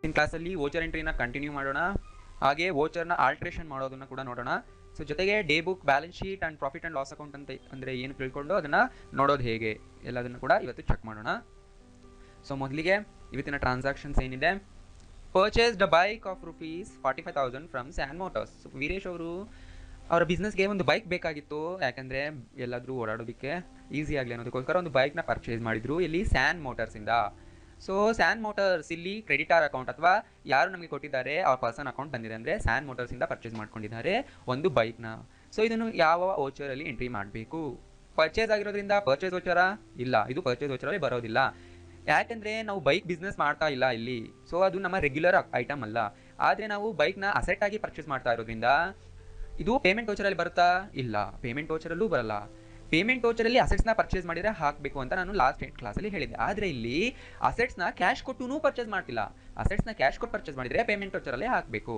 ಇನ್ ಕ್ಲಾಸಲ್ಲಿ voucher ಎಂಟ್ರಿನ continue ಮಾಡೋಣ, ಹಾಗೆ ವೋಚರ್ನ ಆಲ್ಟ್ರೇಷನ್ ಮಾಡೋದನ್ನು ಕೂಡ ನೋಡೋಣ. ಸೊ ಜೊತೆಗೆ day book, balance sheet and profit and loss account ಅಂತ ಅಂದರೆ ಏನು ತಿಳ್ಕೊಂಡು ಅದನ್ನು ನೋಡೋದು ಹೇಗೆ ಎಲ್ಲದನ್ನು ಕೂಡ ಇವತ್ತು ಚೆಕ್ ಮಾಡೋಣ. ಸೊ ಮೊದಲಿಗೆ ಇವತ್ತಿನ ಟ್ರಾನ್ಸಾಕ್ಷನ್ಸ್ ಏನಿದೆ, purchased bike of ₹45,000 from San motors. So Veeresh ಅವರು ಅವರ ಬಿಸ್ನೆಸ್ಗೆ ಒಂದು ಬೈಕ್ ಬೇಕಾಗಿತ್ತು, ಯಾಕಂದರೆ ಎಲ್ಲಾದರೂ ಓಡಾಡೋದಕ್ಕೆ ಈಸಿ ಆಗಲಿ ಅನ್ನೋದಕ್ಕೋಸ್ಕರ ಒಂದು ಬೈಕ್ನ ಪರ್ಚೇಸ್ ಮಾಡಿದರು ಇಲ್ಲಿ ಸ್ಯಾನ್ ಮೋಟರ್ಸಿಂದ. ಸೊ ಸ್ಯಾನ್ ಮೋಟರ್ಸ್ ಇಲ್ಲಿ ಕ್ರೆಡಿಟಾರ್ ಅಕೌಂಟ್ ಅಥವಾ ಯಾರು ನಮಗೆ ಕೊಟ್ಟಿದ್ದಾರೆ ಅವ್ರ ಪರ್ಸನ್ ಅಕೌಂಟ್ ಬಂದಿದೆ, ಅಂದರೆ ಸ್ಯಾನ್ ಮೋಟರ್ಸಿಂದ ಪರ್ಚೇಸ್ ಮಾಡ್ಕೊಂಡಿದ್ದಾರೆ ಒಂದು ಬೈಕ್ನ. ಸೊ ಇದನ್ನು ಯಾವ ವೋಚರಲ್ಲಿ ಎಂಟ್ರಿ ಮಾಡಬೇಕು? ಪರ್ಚೇಸ್ ಆಗಿರೋದ್ರಿಂದ ಪರ್ಚೇಸ್ ವೋಚರಾ? ಇಲ್ಲ, ಇದು ಪರ್ಚೇಸ್ ವೋಚರಲ್ಲಿ ಬರೋದಿಲ್ಲ, ಯಾಕೆಂದರೆ ನಾವು ಬೈಕ್ ಬಿಸ್ನೆಸ್ ಮಾಡ್ತಾ ಇಲ್ಲ ಇಲ್ಲಿ. ಸೊ ಅದು ನಮ್ಮ ರೆಗ್ಯುಲರ್ ಐಟಮ್ ಅಲ್ಲ, ಆದರೆ ನಾವು ಬೈಕ್ನ ಅಸೆಟ್ ಆಗಿ ಪರ್ಚೇಸ್ ಮಾಡ್ತಾ ಇರೋದ್ರಿಂದ ಇದು ಪೇಮೆಂಟ್ ವೋಚರಲ್ಲಿ ಬರುತ್ತಾ? ಇಲ್ಲ, ಪೇಮೆಂಟ್ ವೋಚರಲ್ಲೂ ಬರಲ್ಲ. ಪೇಮೆಂಟ್ ವೋಚರಲ್ಲಿ ಅಸೆಟ್ಸ್ನ ಪರ್ಚೇಸ್ ಮಾಡಿದರೆ ಹಾಕಬೇಕು ಅಂತ ನಾನು ಲಾಸ್ಟ್ ಕ್ಲಾಸಲ್ಲಿ ಹೇಳಿದ್ದೆ. ಆದರೆ ಇಲ್ಲಿ ಅಸೆಟ್ಸ್ನ ಕ್ಯಾಶ್ ಕೊಟ್ಟು ಪರ್ಚೇಸ್ ಮಾಡ್ತಿಲ್ಲ, ಅಸೆಟ್ಸ್ನ ಕ್ಯಾಶ್ ಕೊಟ್ಟು ಪರ್ಚೇಸ್ ಮಾಡಿದರೆ ಪೇಮೆಂಟ್ ವೋಚರಲ್ಲೇ ಹಾಕಬೇಕು.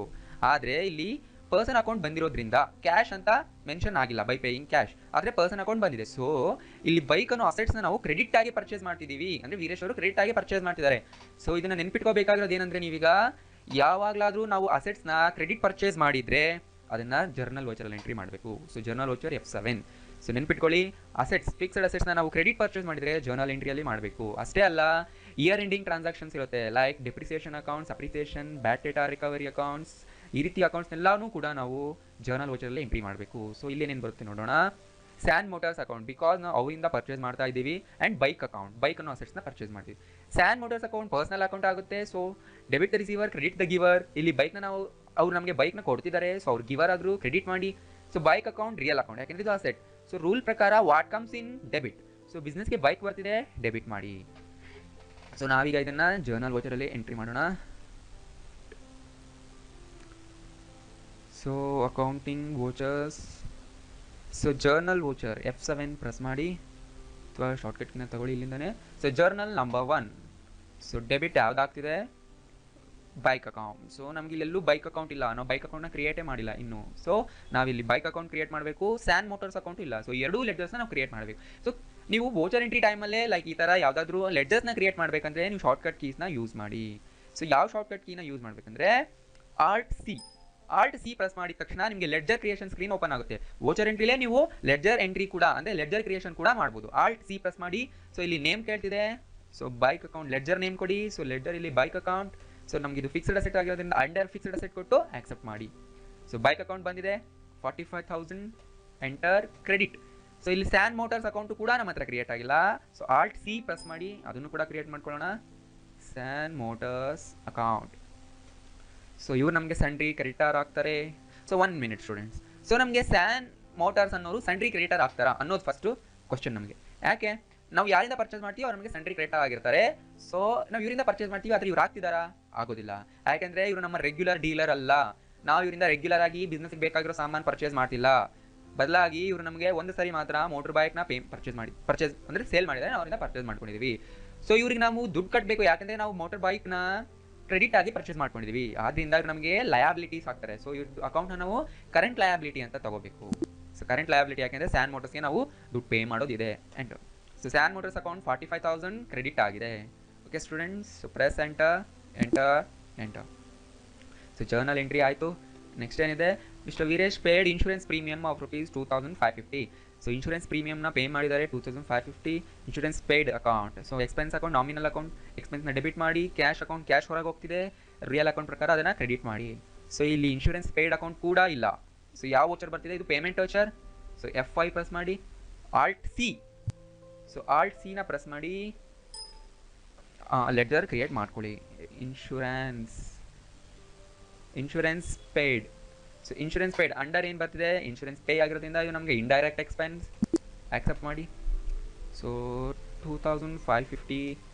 ಆದರೆ ಇಲ್ಲಿ ಪರ್ಸನ್ ಅಕೌಂಟ್ ಬಂದಿರೋದ್ರಿಂದ ಕ್ಯಾಶ್ ಅಂತ ಮೆನ್ಷನ್ ಆಗಿಲ್ಲ, ಬೈ ಪೇಯಿಂಗ್ ಕ್ಯಾಶ್, ಆದರೆ ಪರ್ಸನ್ ಅಕೌಂಟ್ ಬಂದಿದೆ. ಸೊ ಇಲ್ಲಿ ಬೈಕನ್ನು ಅಸೆಟ್ಸ್ನ ನಾವು ಕ್ರೆಡಿಟ್ ಆಗಿ ಪರ್ಚೇಸ್ ಮಾಡ್ತಿದ್ದೀವಿ, ಅಂದರೆ ವೀರೇಶ್ ಅವರು ಕ್ರೆಡಿಟ್ ಆಗಿ ಪರ್ಚೇಸ್ ಮಾಡ್ತಿದ್ದಾರೆ. ಸೊ ಇದನ್ನು ನೆನ್ಪಿಟ್ಕೋಬೇಕಾಗಿರೋದು ಏನಂದರೆ, ನೀವೀಗ ಯಾವಾಗಲಾದರೂ ನಾವು ಅಸೆಟ್ಸ್ನ ಕ್ರೆಡಿಟ್ ಪರ್ಚೇಸ್ ಮಾಡಿದರೆ ಅದನ್ನು ಜರ್ನಲ್ ವೋಚರಲ್ಲಿ ಎಂಟ್ರಿ ಮಾಡಬೇಕು. So journal voucher F7. So ನೆನ್ಪಿಟ್ಕೊಳ್ಳಿ, ಅಸೆಟ್ಸ್, ಫಿಕ್ಸ್ಡ್ ಅಸೆಟ್ಸ್ನ ನಾವು ಕ್ರೆಡಿಟ್ ಪರ್ಚೇಸ್ ಮಾಡಿದರೆ ಜರ್ನಲ್ ಎಂಟ್ರಿಯಲ್ಲಿ ಮಾಡಬೇಕು. ಅಷ್ಟೇ ಅಲ್ಲ, ಇಯರ್ ಎಂಡಿಂಗ್ ಟ್ರಾನ್ಸಾಕ್ಷನ್ಸ್ ಇರುತ್ತೆ, ಲೈಕ್ ಡೆಪ್ರಿಸಿಯೇಷನ್ ಅಕೌಂಟ್ಸ್, ಅಪ್ರಿಸಿಯೇಷನ್, ಬ್ಯಾಡ್ ಡೇಟಾ ರಿಕವರಿ ಅಕೌಂಟ್ಸ್, ಈ ರೀತಿ ಅಕೌಂಟ್ಸ್ನೆಲ್ಲನೂ ಕೂಡ ನಾವು ಜರ್ನಲ್ ವೋಚರಲ್ಲಿ ಎಂಟ್ರಿ ಮಾಡಬೇಕು. ಸೊ ಇಲ್ಲೇನೇನು ಬರುತ್ತೆ ನೋಡೋಣ. ಸ್ಯಾನ್ ಮೋಟರ್ಸ್ ಅಕೌಂಟ್, ಬಿಕಾಸ್ ನಾವು ಅವರಿಂದ ಪರ್ಚೇಸ್ ಮಾಡ್ತಾ ಇದ್ದೀವಿ, ಆ್ಯಂಡ್ ಬೈಕ್ ಅಕೌಂಟ್, ಬೈಕನ್ನು ಅಸೆಟ್ಸ್ನ ಪರ್ಚೇಸ್ ಮಾಡ್ತೀವಿ. San motors account personal account ಆಗುತ್ತೆ. So debit the receiver, credit the giver. ಇಲ್ಲಿ ಬೈಕ್ನ ನಾವು ಅವ್ರು ನಮಗೆ ಬೈಕ್ನ ಕೊಡ್ತಿದ್ದಾರೆ, ಸೊ ಅವ್ರು ಗಿವರ್ ಆದರೂ ಕ್ರೆಡಿಟ್ ಮಾಡಿ. So bike account real account, ಯಾಕೆಂದರೆ ಇದು ಅಸೆಟ್. ಸೊ ರೂಲ್ ಪ್ರಕಾರ what comes in debit. So ಬಿಸ್ನೆಸ್ಗೆ ಬೈಕ್ ಬರ್ತಿದೆ, ಡೆಬಿಟ್ ಮಾಡಿ. ಸೊ ನಾವೀಗ ಇದನ್ನು ಜರ್ನಲ್ ವೋಚರಲ್ಲಿ ಎಂಟ್ರಿ ಮಾಡೋಣ. So accounting vouchers, so journal voucher F7 press ಮಾಡಿ, ಅಥವಾ ಶಾರ್ಟ್ಕಟ್ನ ತಗೊಳ್ಳಿ ಇಲ್ಲಿಂದನೇ. So journal number 1. So debit ಯಾವುದಾಗ್ತಿದೆ? Bike account. ಸೊ ನಮ್ಗೆ ಇಲ್ಲೆಲ್ಲೂ ಬೈಕ್ ಅಕೌಂಟ್ ಇಲ್ಲ, ನಾವು ಬೈಕ್ ಅಕೌಂಟ್ನ ಕ್ರಿಯೇಟೇ ಮಾಡಿಲ್ಲ ಇನ್ನು. ಸೊ ನಾವಿಲ್ಲಿ ಬೈಕ್ ಅಕೌಂಟ್ ಕ್ರಿಯೇಟ್ ಮಾಡಬೇಕು, ಸ್ಯಾನ್ ಮೋಟರ್ಸ್ ಅಕೌಂಟ್ ಇಲ್ಲ. ಸೊ ಎರಡೂ ಲೆಡ್ಜರ್ಸ್ನ ನಾವು ಕ್ರಿಯೇಟ್ ಮಾಡಬೇಕು. ಸೊ ನೀವು ವೋಚರ್ ಎಂಟ್ರಿ ಟೈಮಲ್ಲೇ ಲೈಕ್ ಈ ಥರ ಯಾವುದಾದ್ರೂ ಲೆಡ್ಜರ್ಸ್ನ ಕ್ರಿಯೇಟ್ ಮಾಡಬೇಕಂದ್ರೆ ನೀವು ಶಾರ್ಟ್ಕಟ್ ಕೀಸ್ನ ಯೂಸ್ ಮಾಡಿ. ಸೊ ಯಾವ ಶಾರ್ಟ್ಕಟ್ ಕೀನ ಯೂಸ್ ಮಾಡಬೇಕಂದ್ರೆ Alt C ಪ್ರೆಸ್ ಮಾಡಿದ ತಕ್ಷಣ ನಿಮಗೆ ಲೆಡ್ಜರ್ ಕ್ರಿಯೇಷನ್ ಸ್ಕ್ರೀನ್ ಓಪನ್ ಆಗುತ್ತೆ. ವೋಚರ್ ಎಂಟ್ರಿಲೇ ನೀವು ಲೆಡ್ಜರ್ ಎಂಟ್ರಿ ಕೂಡ, ಅಂದರೆ ಲೆಡ್ಜರ್ ಕ್ರಿಯೇಷನ್ ಕೂಡ ಮಾಡ್ಬೋದು. Alt C ಪ್ರೆಸ್ ಮಾಡಿ. ಸೊ ಇಲ್ಲಿ ನೇಮ್ ಕೇಳ್ತಿದೆ, so bike account, ledger name ಕೊಡಿ. ಸೊ ಲೆಡ್ಜರ್ ಇಲ್ಲಿ ಬೈಕ್ ಅಕೌಂಟ್. ಸೊ ನಮಗೆ ಇದು ಫಿಕ್ಸ್ಡ್ ಅಸೆಟ್ ಆಗಿರೋದ್ರಿಂದ ಅಂಡರ್ ಫಿಕ್ಸ್ಡ್ ಅಸೆಟ್ ಕೊಟ್ಟು ಆಕ್ಸೆಪ್ಟ್ ಮಾಡಿ. ಸೊ ಬೈಕ್ ಅಕೌಂಟ್ ಬಂದಿದೆ, 45,000, ಎಂಟರ್, ಕ್ರೆಡಿಟ್. ಸೊ ಇಲ್ಲಿ ಸ್ಯಾನ್ ಮೋಟರ್ಸ್ ಅಕೌಂಟು ಕೂಡ ನಮ್ಮ ಹತ್ರ ಕ್ರಿಯೇಟ್ ಆಗಿಲ್ಲ. ಸೊ Alt C ಪ್ರೆಸ್ ಮಾಡಿ, ಅದನ್ನು ಕೂಡ ಕ್ರಿಯೇಟ್ ಮಾಡ್ಕೊಳ್ಳೋಣ, ಸ್ಯಾನ್ ಮೋಟರ್ಸ್ ಅಕೌಂಟ್. ಸೊ ಇವ್ರು ನಮಗೆ ಸನ್ಡ್ರಿ ಕ್ರೆಡಿಟಾರ್ ಆಗ್ತಾರೆ. So 1 minute students. ಸೊ ನಮಗೆ ಸ್ಯಾನ್ ಮೋಟಾರ್ಸ್ ಅನ್ನೋರು ಸನ್ಡ್ರಿ ಕ್ರೆಡಿಟಾರ್ ಆಗ್ತಾರಾ ಅನ್ನೋದು ಫಸ್ಟು ಕ್ವಶನ್ ನಮಗೆ. ಯಾಕೆ? ನಾವು ಯಾರಿಂದ ಪರ್ಚೇಸ್ ಮಾಡ್ತೀವಿ ಅವ್ರು ನಮಗೆ ಸನ್ಡ್ರಿ ಕ್ರೆಡಿಟಾರ್ ಆಗಿರ್ತಾರೆ. ಸೊ ನಾವು ಇವರಿಂದ ಪರ್ಚೇಸ್ ಮಾಡ್ತೀವಿ, ಆದರೆ ಇವ್ರು ಆಗ್ತಿದ್ದಾರಾ? ಆಗೋದಿಲ್ಲ, ಯಾಕೆಂದರೆ ಇವರು ನಮ್ಮ ರೆಗ್ಯುಲರ್ ಡೀಲರ್ ಅಲ್ಲ. ನಾವು ಇವರಿಂದ ರೆಗ್ಯುಲರ್ ಆಗಿ ಬಿಸ್ನೆಸ್ಗೆ ಬೇಕಾಗಿರೋ ಸಾಮಾನು ಪರ್ಚೇಸ್ ಮಾಡ್ತಿಲ್ಲ. ಬದಲಾಗಿ ಇವರು ನಮಗೆ ಒಂದು ಸರಿ ಮಾತ್ರ ಮೋಟರ್ ಬೈಕ್ನ ಪರ್ಚೇಸ್ ಅಂದರೆ ಸೇಲ್ ಮಾಡಿದರೆ ನಾವು ಅವರಿಂದ ಪರ್ಚೇಸ್ ಮಾಡ್ಕೊಂಡಿದ್ದೀವಿ. ಸೊ ಇವ್ರಿಗೆ ನಾವು ದುಡ್ಡು ಕಟ್ಟಬೇಕು, ಯಾಕೆಂದರೆ ನಾವು ಮೋಟರ್ ಬೈಕ್ನ ಕ್ರೆಡಿಟ್ ಆಗಿ ಪರ್ಚೇಸ್ ಮಾಡ್ಕೊಂಡಿದ್ದೀವಿ. ಆದ್ದರಿಂದ ನಮಗೆ ಲಯಾಬಿಲಿಟೀಸ್ ಆಗ್ತಾರೆ. ಸೊ ಇವ್ರ ಅಕೌಂಟ್ನ ನಾವು ಕರೆಂಟ್ ಲಯಾಬಿಲಿಟಿ ಅಂತ ತಗೋಬೇಕು. ಸೊ ಕರೆಂಟ್ ಲಯಾಬಿಲಿಟಿ ಯಾಕೆಂದರೆ ಸ್ಯಾನ್ ಮೋಟರ್ಸ್ಗೆ ನಾವು ದುಡ್ಡು ಪೇ ಮಾಡೋದಿದೆ. Enter. So San motors account 45,000 credit ಆಗಿದೆ. Okay students, so press enter, enter, enter. So journal entry ಆಯಿತು. ನೆಕ್ಸ್ಟ್ ಏನಿದೆ, mister Veeresh paid insurance premium of ₹2,550. So insurance ಪ್ರೀಮಿಯಮ್ನ ಪೇ ಮಾಡಿದ್ದಾರೆ 2,550. Insurance paid account. So expense account, nominal account, ಎಕ್ಸ್ಪೆನ್ಸ್ನ debit ಮಾಡಿ. Cash account, cash ಹೊರಗೆ ಹೋಗ್ತಿದೆ, real account ಪ್ರಕಾರ ಅದನ್ನು ಕ್ರೆಡಿಟ್ ಮಾಡಿ. ಸೊ ಇಲ್ಲಿ ಇನ್ಶೂರೆನ್ಸ್ ಪೇಯ್ಡ್ ಅಕೌಂಟ್ ಕೂಡ ಇಲ್ಲ. ಸೊ ಯಾವ ವೋಚರ್ ಬರ್ತಿದೆ? ಇದು payment voucher. So F5 press ಮಾಡಿ, Alt C. So Alt C ನ ಪ್ರೆಸ್ ಮಾಡಿ, ಲೆಡ್ಜರ್ ಕ್ರಿಯೇಟ್ ಮಾಡ್ಕೊಳ್ಳಿ. Insurance paid. So insurance paid under ಏನು ಬರ್ತಿದೆ? ಇನ್ಶೂರೆನ್ಸ್ ಪೇ ಆಗಿರೋದ್ರಿಂದ ಇದು ನಮಗೆ ಇಂಡೈರೆಕ್ಟ್ ಎಕ್ಸ್ಪೆನ್ಸ್, ಆಕ್ಸೆಪ್ಟ್ ಮಾಡಿ. ಸೊ 2,550.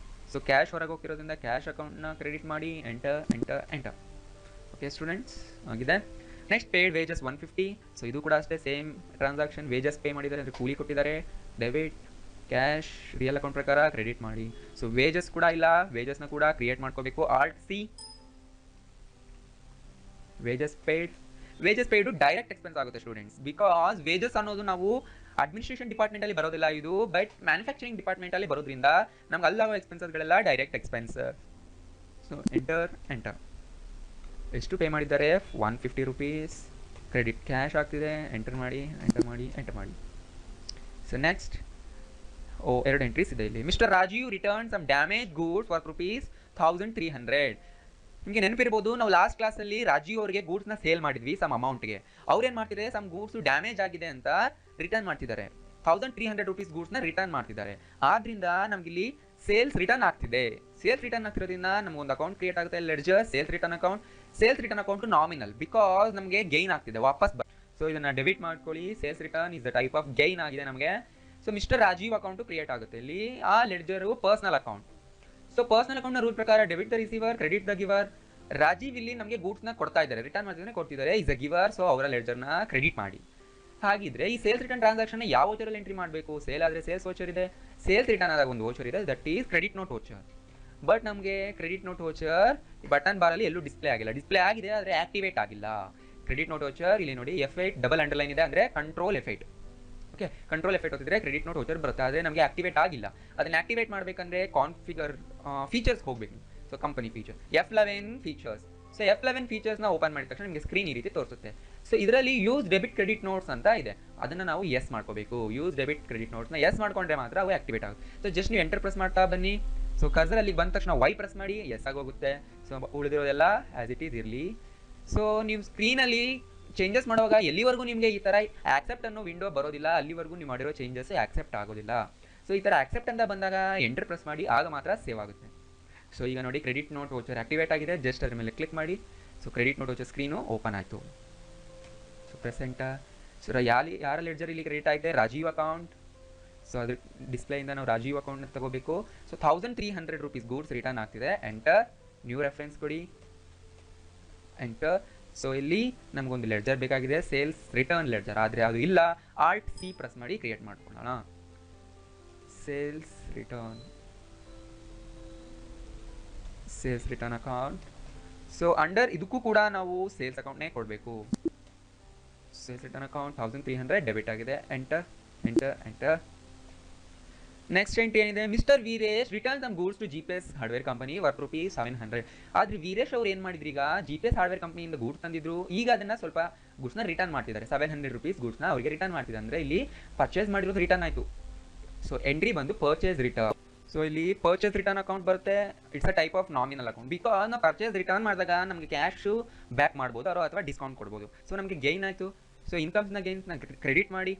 ಸೊ ಕ್ಯಾಶ್ ಹೊರಗೆ ಹೋಗಿರೋದ್ರಿಂದ ಕ್ಯಾಶ್ ಅಕೌಂಟ್ನ ಕ್ರೆಡಿಟ್ ಮಾಡಿ, enter, enter, enter. Okay students, ಆಗಿದೆ. Next paid wages 150. ಸೊ ಇದು ಕೂಡ ಅಷ್ಟೇ ಸೇಮ್ ಟ್ರಾನ್ಸಾಕ್ಷನ್. ವೇಜಸ್ ಪೇ ಮಾಡಿದ್ದಾರೆ, ಅಂದರೆ ಕೂಲಿ ಕೊಟ್ಟಿದ್ದಾರೆ, ಡೆಬಿಟ್, ಕ್ಯಾಶ್, ರಿಯಲ್ ಅಕೌಂಟ್ ಪ್ರಕಾರ ಕ್ರೆಡಿಟ್ ಮಾಡಿ. ಸೊ ವೇಜಸ್ ಕೂಡ ಇಲ್ಲ, ವೇಜಸ್ನ ಕೂಡ ಕ್ರಿಯೇಟ್ ಮಾಡ್ಕೋಬೇಕು. Alt C, wages paid direct expense ಆಗುತ್ತೆ ಸ್ಟೂಡೆಂಟ್ಸ್, ಬಿಕಾಸ್ ವೇಜಸ್ ಅನ್ನೋದು ನಾವು ಅಡ್ಮಿನಿಸ್ಟ್ರೇಷನ್ ಡಿಪಾರ್ಟ್ಮೆಂಟಲ್ಲಿ ಬರೋದಿಲ್ಲ ಇದು, ಬಟ್ ಮ್ಯಾನುಫ್ಯಾಕ್ಚರಿಂಗ್ ಡಿಪಾರ್ಟ್ಮೆಂಟಲ್ಲಿ ಬರೋದ್ರಿಂದ ನಮ್ಗೆ ಅಲ್ಲಾಗೋ ಎಕ್ಸ್ಪೆನ್ಸಸ್ಗಳೆಲ್ಲ ಡೈರೆಕ್ಟ್ ಎಕ್ಸ್ಪೆನ್ಸ್. ಸೊ ಎಂಟರ್ ಎಷ್ಟು ಪೇ ಮಾಡಿದ್ದಾರೆ 150 ರೂಪೀಸ್ ಕ್ರೆಡಿಟ್ ಕ್ಯಾಶ್ ಆಗ್ತಿದೆ ಎಂಟರ್ ಮಾಡಿ. ಸೊ ನೆಕ್ಸ್ಟ್ ಎರಡು ಎಂಟ್ರೀಸ್ ಇದೆ ಇಲ್ಲಿ. Mister Rajiv return some damage goods worth rupees 1300. ನಿಮಗೆ ನೆನಪಿರ್ಬೋದು, ನಾವು ಲಾಸ್ಟ್ ಕ್ಲಾಸಲ್ಲಿ ರಾಜೀವ್ ಅವರಿಗೆ ಗೂಡ್ಸ್ನ ಸೇಲ್ ಮಾಡಿದ್ವಿ ಸಮ್ ಅಮೌಂಟ್ಗೆ. ಅವ್ರೇನು ಮಾಡ್ತಿದ್ದಾರೆ, ಸಮ್ ಗೂಡ್ಸ್ ಡ್ಯಾಮೇಜ್ ಆಗಿದೆ ಅಂತ ರಿಟರ್ನ್ ಮಾಡ್ತಿದ್ದಾರೆ. 1300 ರೂಪೀಸ್ ಗೂಡ್ಸ್ನ ರಿಟರ್ನ್ ಮಾಡ್ತಿದ್ದಾರೆ. ಆದ್ರಿಂದ ನಮಗಿಲ್ಲಿ ಸೇಲ್ಸ್ ರಿಟರ್ನ್ ಆಗ್ತಿದೆ. ಸೇಲ್ಸ್ ರಿಟರ್ನ್ ಆಗ್ತಿರೋದ್ರಿಂದ ನಮಗೊಂದು ಅಕೌಂಟ್ ಕ್ರಿಯೇಟ್ ಆಗುತ್ತೆ, ledger sales return account. Sales return account nominal, because ನಮಗೆ ಗೈನ್ ಆಗ್ತಿದೆ ವಾಪಸ್. ಸೊ ಇದನ್ನ ಡೆಬಿಟ್ ಮಾಡ್ಕೊಳ್ಳಿ. Sales return is the type of gain ಆಗಿದೆ ನಮಗೆ. So mister Rajiv account create ಆಗುತ್ತೆ ಇಲ್ಲಿ. ಆ ledger personal account. So personal ಅಕೌಂಟ್ನ ರೂಲ್ ಪ್ರಕಾರ debit the receiver, credit the giver. Rajiv ಇಲ್ಲಿ ನಮಗೆ ಗೂಡ್ಸ್ನ ಕೊಡ್ತಾ ಇದ್ದಾರೆ, ರಿಟರ್ನ್ ಮಾಡ್ತಿದ್ರೆ ಕೊಡ್ತಿದ್ದಾರೆ, ಇಸ್ ಅ ಗಿವರ್. ಸೊ ಅವರ ಲೆಡ್ಜರ್ನ ಕ್ರೆಡಿಟ್ ಮಾಡಿ. ಹಾಗಿದ್ರೆ ಈ ಸೇಲ್ಸ್ ರಿಟರ್ನ್ ಟ್ರಾನ್ಸಾಕ್ಷನ್ ಯಾವ ವೋಚರಲ್ಲಿ ಎಂಟ್ರಿ ಮಾಡಬೇಕು? ಸೇಲ್ ಆದರೆ ಸೇಲ್ಸ್ ವೋಚರ್ ಇದೆ, ಸೇಲ್ಸ್ ರಿಟರ್ನ್ ಆದಾಗ ಒಂದು ವೋಚರ್ ಇದೆ, that is credit note voucher. But ನಮಗೆ ಕ್ರೆಡಿಟ್ ನೋಟ್ ವೋಚರ್ ಬಟನ್ ಬಾರಲ್ಲಿ ಎಲ್ಲೂ ಡಿಸ್ಪ್ಲೇ ಆಗಿಲ್ಲ. ಡಿಸ್ಪ್ಲೇ ಆಗಿದೆ ಆದರೆ ಆಕ್ಟಿವೇಟ್ ಆಗಿಲ್ಲ. ಕ್ರೆಡಿಟ್ ನೋಟ್ ವೋಚರ್ ಇಲ್ಲಿ ನೋಡಿ F8 ಡಬಲ್ ಅಂಡರ್ಲೈನ್ ಇದೆ, ಅಂದರೆ control F8. Okay, control F8 ಹೊತ್ತಿದ್ರೆ ಕ್ರೆಡಿಟ್ ನೋಟ್ ವೋಚರ್ ಬರುತ್ತೆ, ಆದರೆ ನಮಗೆ ಆಕ್ಟಿವೇಟ್ ಆಗಿಲ್ಲ. ಅದನ್ನ ಆಕ್ಟಿವೇಟ್ ಮಾಡಬೇಕಂದ್ರೆ ಕಾನ್ಫಿಗರ್ ಫೀಚರ್ಸ್ ಹೋಗಬೇಕು. So company feature F11 features. So F11 ಫೀಚರ್ಸ್ನ ಓಪನ್ ಮಾಡಿದ ತಕ್ಷಣ ನಿಮಗೆ ಸ್ಕ್ರೀನ್ ಈ ರೀತಿ ತೋರಿಸುತ್ತೆ. ಸೊ ಇದರಲ್ಲಿ ಯೂಸ್ ಡೆಬಿಟ್ ಕ್ರೆಡಿಟ್ ನೋಟ್ಸ್ ಅಂತ ಇದೆ, ಅದನ್ನು ನಾವು ಎಸ್ ಮಾಡ್ಕೋಬೇಕು. ಯೂಸ್ ಡೆಬಿಟ್ ಕ್ರೆಡಿಟ್ ನೋಟ್ಸ್ನ ಎಸ್ ಮಾಡ್ಕೊಂಡ್ರೆ ಮಾತ್ರ ಅವು ಆಕ್ಟಿವೇಟ್ ಆಗುತ್ತೆ. ಸೊ ಜಸ್ಟ್ ನೀವು ಎಂಟರ್ ಪ್ರೆಸ್ ಮಾಡ್ತಾ ಬನ್ನಿ. ಸೊ ಕರ್ಸರ್ ಅಲ್ಲಿ ಬಂದ ತಕ್ಷಣ ವೈ ಪ್ರೆಸ್ ಮಾಡಿ, ಎಸ್ ಆಗೋಗುತ್ತೆ. ಸೊ ಉಳಿದಿರೋದೆಲ್ಲ ಆಸ್ ಇಟ್ ಈಸ್ ಇರಲಿ. ಸೊ ನೀವು ಸ್ಕ್ರೀನಲ್ಲಿ ಚೇಂಜಸ್ ಮಾಡುವಾಗ ಎಲ್ಲಿವರೆಗೂ ನಿಮಗೆ ಈ ಥರ ಆಕ್ಸೆಪ್ಟ್ ಅನ್ನೋ ವಿಂಡೋ ಬರೋದಿಲ್ಲ, ಅಲ್ಲಿವರೆಗೂ ನೀವು ಮಾಡಿರೋ ಚೇಂಜಸ್ ಆಕ್ಸೆಪ್ಟ್ ಆಗೋದಿಲ್ಲ. ಸೊ ಈ ಥರ ಆಕ್ಸೆಪ್ಟ್ ಅಂತ ಬಂದಾಗ ಎಂಟರ್ ಪ್ರೆಸ್ ಮಾಡಿ, ಆಗ ಮಾತ್ರ ಸೇವ್ ಆಗುತ್ತೆ. ಸೊ ಈಗ ನೋಡಿ ಕ್ರೆಡಿಟ್ ನೋಟ್ ವೋಚರ್ ಆಕ್ಟಿವೇಟ್ ಆಗಿದೆ. ಜಸ್ಟ್ ಅದ್ರ ಮೇಲೆ ಕ್ಲಿಕ್ ಮಾಡಿ. So credit note voucher screen open ಆಯಿತು. ಸೊ ಪ್ರೆಸೆಂಟ. ಸೊ ಯಾರ ಲೆಡ್ಜರ್ ಇಲ್ಲಿ ಕ್ರೆಡಿಟ್ ಆಗಿದೆ? ರಾಜೀವ್ ಅಕೌಂಟ್. ಸೊ ಅದ್ರ ಡಿಸ್ಪ್ಲೇಯಿಂದ ನಾವು ರಾಜೀವ್ ಅಕೌಂಟ್ನ ತಗೋಬೇಕು. ಸೊ 1300 ರೂಪೀಸ್ ಗೂಡ್ಸ್ ರಿಟರ್ನ್ ಆಗ್ತಿದೆ. ಎಂಟರ್. ನ್ಯೂ ರೆಫರೆನ್ಸ್ ಕೊಡಿ. ಎಂಟರ್. ಸೊ ಇಲ್ಲಿ ನಮಗೊಂದು ಲೆಡ್ಜರ್ ಬೇಕಾಗಿದೆ, ಸೇಲ್ಸ್ ರಿಟರ್ನ್ ಲೆಡ್ಜರ್, ಆದರೆ ಅದು ಇಲ್ಲ. Alt C ಪ್ರೆಸ್ ಮಾಡಿ ಕ್ರಿಯೇಟ್ ಮಾಡ್ಕೊಳ್ಳೋಣ. Sales return account. So under ಇದಕ್ಕೂ ಕೂಡ ನಾವು ಸೇಲ್ಸ್ ಅಕೌಂಟ್ನೇ ಕೊಡಬೇಕು. ಸೇಲ್ಸ್ ರಿಟರ್ನ್ ಅಕೌಂಟ್ 1300 ಡೆಬಿಟ್ ಆಗಿದೆ. ಎಂಟರ್. ನೆಕ್ಸ್ಟ್ ಎಂಟ್ರಿ ಏನಿದೆ? Mister Veeresh return some goods to GPS hardware company worth rupees 700. ಆದರೆ ವೀರೇಶ್ ಅವ್ರು ಏನು ಮಾಡಿದ್ರು, ಈಗ GPS ಹಾರ್ಡ್ವೇರ್ ಕಂಪನಿಯಿಂದ ಗೂಡ್ಸ್ ತಂದಿದ್ರು, ಈಗ ಅದನ್ನು ಸ್ವಲ್ಪ ಗೂಡ್ಸ್ನ ರಿಟರ್ನ್ ಮಾಡ್ತಿದ್ದಾರೆ. 700 ರೂಪೀಸ್ ಗೂಡ್ಸ್ನ ಅವರಿಗೆ ರಿಟರ್ನ್ ಮಾಡ್ತಿದ್ದಾರೆ, ಅಂದರೆ ಇಲ್ಲಿ ಪರ್ಚೇಸ್ ಮಾಡಿರೋದು ರಿಟರ್ನ್ ಆಯಿತು. ಸೊ ಎಂಟ್ರಿ ಬಂದು ಪರ್ಚೇಸ್ ರಿಟರ್ನ್. ಸೊ ಇಲ್ಲಿ ಪರ್ಚೇಸ್ ರಿಟರ್ನ್ ಅಕೌಂಟ್ ಬರುತ್ತೆ. It's a type of nominal account, because ನಾವು ಪರ್ಚೇಸ್ ರಿಟರ್ನ್ ಮಾಡಿದಾಗ ನಮಗೆ ಕ್ಯಾಶು ಬ್ಯಾಕ್ ಮಾಡ್ಬೋದು ಅಥವಾ ಡಿಸ್ಕೌಂಟ್ ಕೊಡ್ಬೋದು. ಸೊ ನಮಗೆ ಗೈನ್ ಆಯಿತು. ಸೊ ಇನ್ಕಮ್ಸ್ನ ಗೈನ್ಸ್ನ ಕ್ರೆಡಿಟ್ ಮಾಡಿ.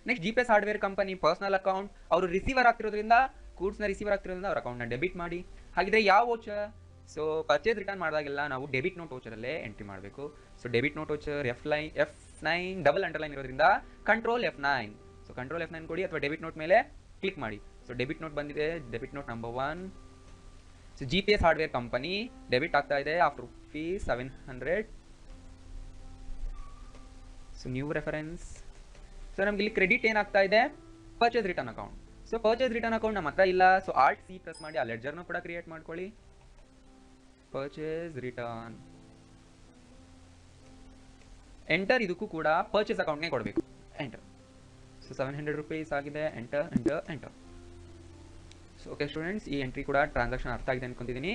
Next GPS hardware company personal account, ಅವರು ರಿಸೀವರ್ ಆಗ್ತಿರೋದ್ರಿಂದ ಗೂಡ್ಸ್ನ ರಿಸೀವರ್ ಆಗ್ತಿರೋದ್ರಿಂದ ಅವ್ರ ಅಕೌಂಟ್ನ ಡೆಬಿಟ್ ಮಾಡಿ. ಹಾಗಿದ್ರೆ ಯಾವ ವೋಚರ್? ಸೊ ಪರ್ಚೇಸ್ ರಿಟರ್ನ್ ಮಾಡಿದಾಗೆಲ್ಲ ನಾವು ಡೆಬಿಟ್ ನೋಟ್ ವೋಚರಲ್ಲೇ ಎಂಟ್ರಿ ಮಾಡಬೇಕು. So debit note voucher F9 double underline ಇರೋದ್ರಿಂದ control F9. So control F9 ಕೊಡಿ ಅಥವಾ ಡೆಬಿಟ್ ನೋಟ್ ಮೇಲೆ ಕ್ಲಿಕ್ ಮಾಡಿ. ಸೊ ಡೆಬಿಟ್ ನೋಟ್ ಬಂದಿದೆ, debit note number 1. So GPS hardware company debit ಆಗ್ತಾ ಇದೆ of rupees 700. So new reference. So ನಮ್ಗೆ ಇಲ್ಲಿ ಕ್ರೆಡಿಟ್ ಏನಾಗ್ತಾ ಇದೆ? Purchase return account. So purchase return account ನಮ್ಮ ಹತ್ರ ಇಲ್ಲ. ಸೊ Alt C ಪ್ರೆಸ್ ಮಾಡಿ ಆ ಲೆಡ್ಜರ್ನ ಕೂಡ ಕ್ರಿಯೇಟ್ ಮಾಡ್ಕೊಳ್ಳಿ. Purchase return. ಎಂಟರ್. ಇದಕ್ಕೂ ಕೂಡ ಪರ್ಚೇಸ್ ಅಕೌಂಟ್ನೇ ಕೊಡಬೇಕು. ಎಂಟರ್. ಸೊ 700 ರೂಪೀಸ್ ಆಗಿದೆ. ಎಂಟರ್. ಸೊ ಓಕೆ ಸ್ಟೂಡೆಂಟ್ಸ್, ಈ ಎಂಟ್ರಿ ಕೂಡ ಟ್ರಾನ್ಸಾಕ್ಷನ್ ಅರ್ಥ ಆಗಿದೆ ಅನ್ಕೊಂತಿದ್ದೀನಿ.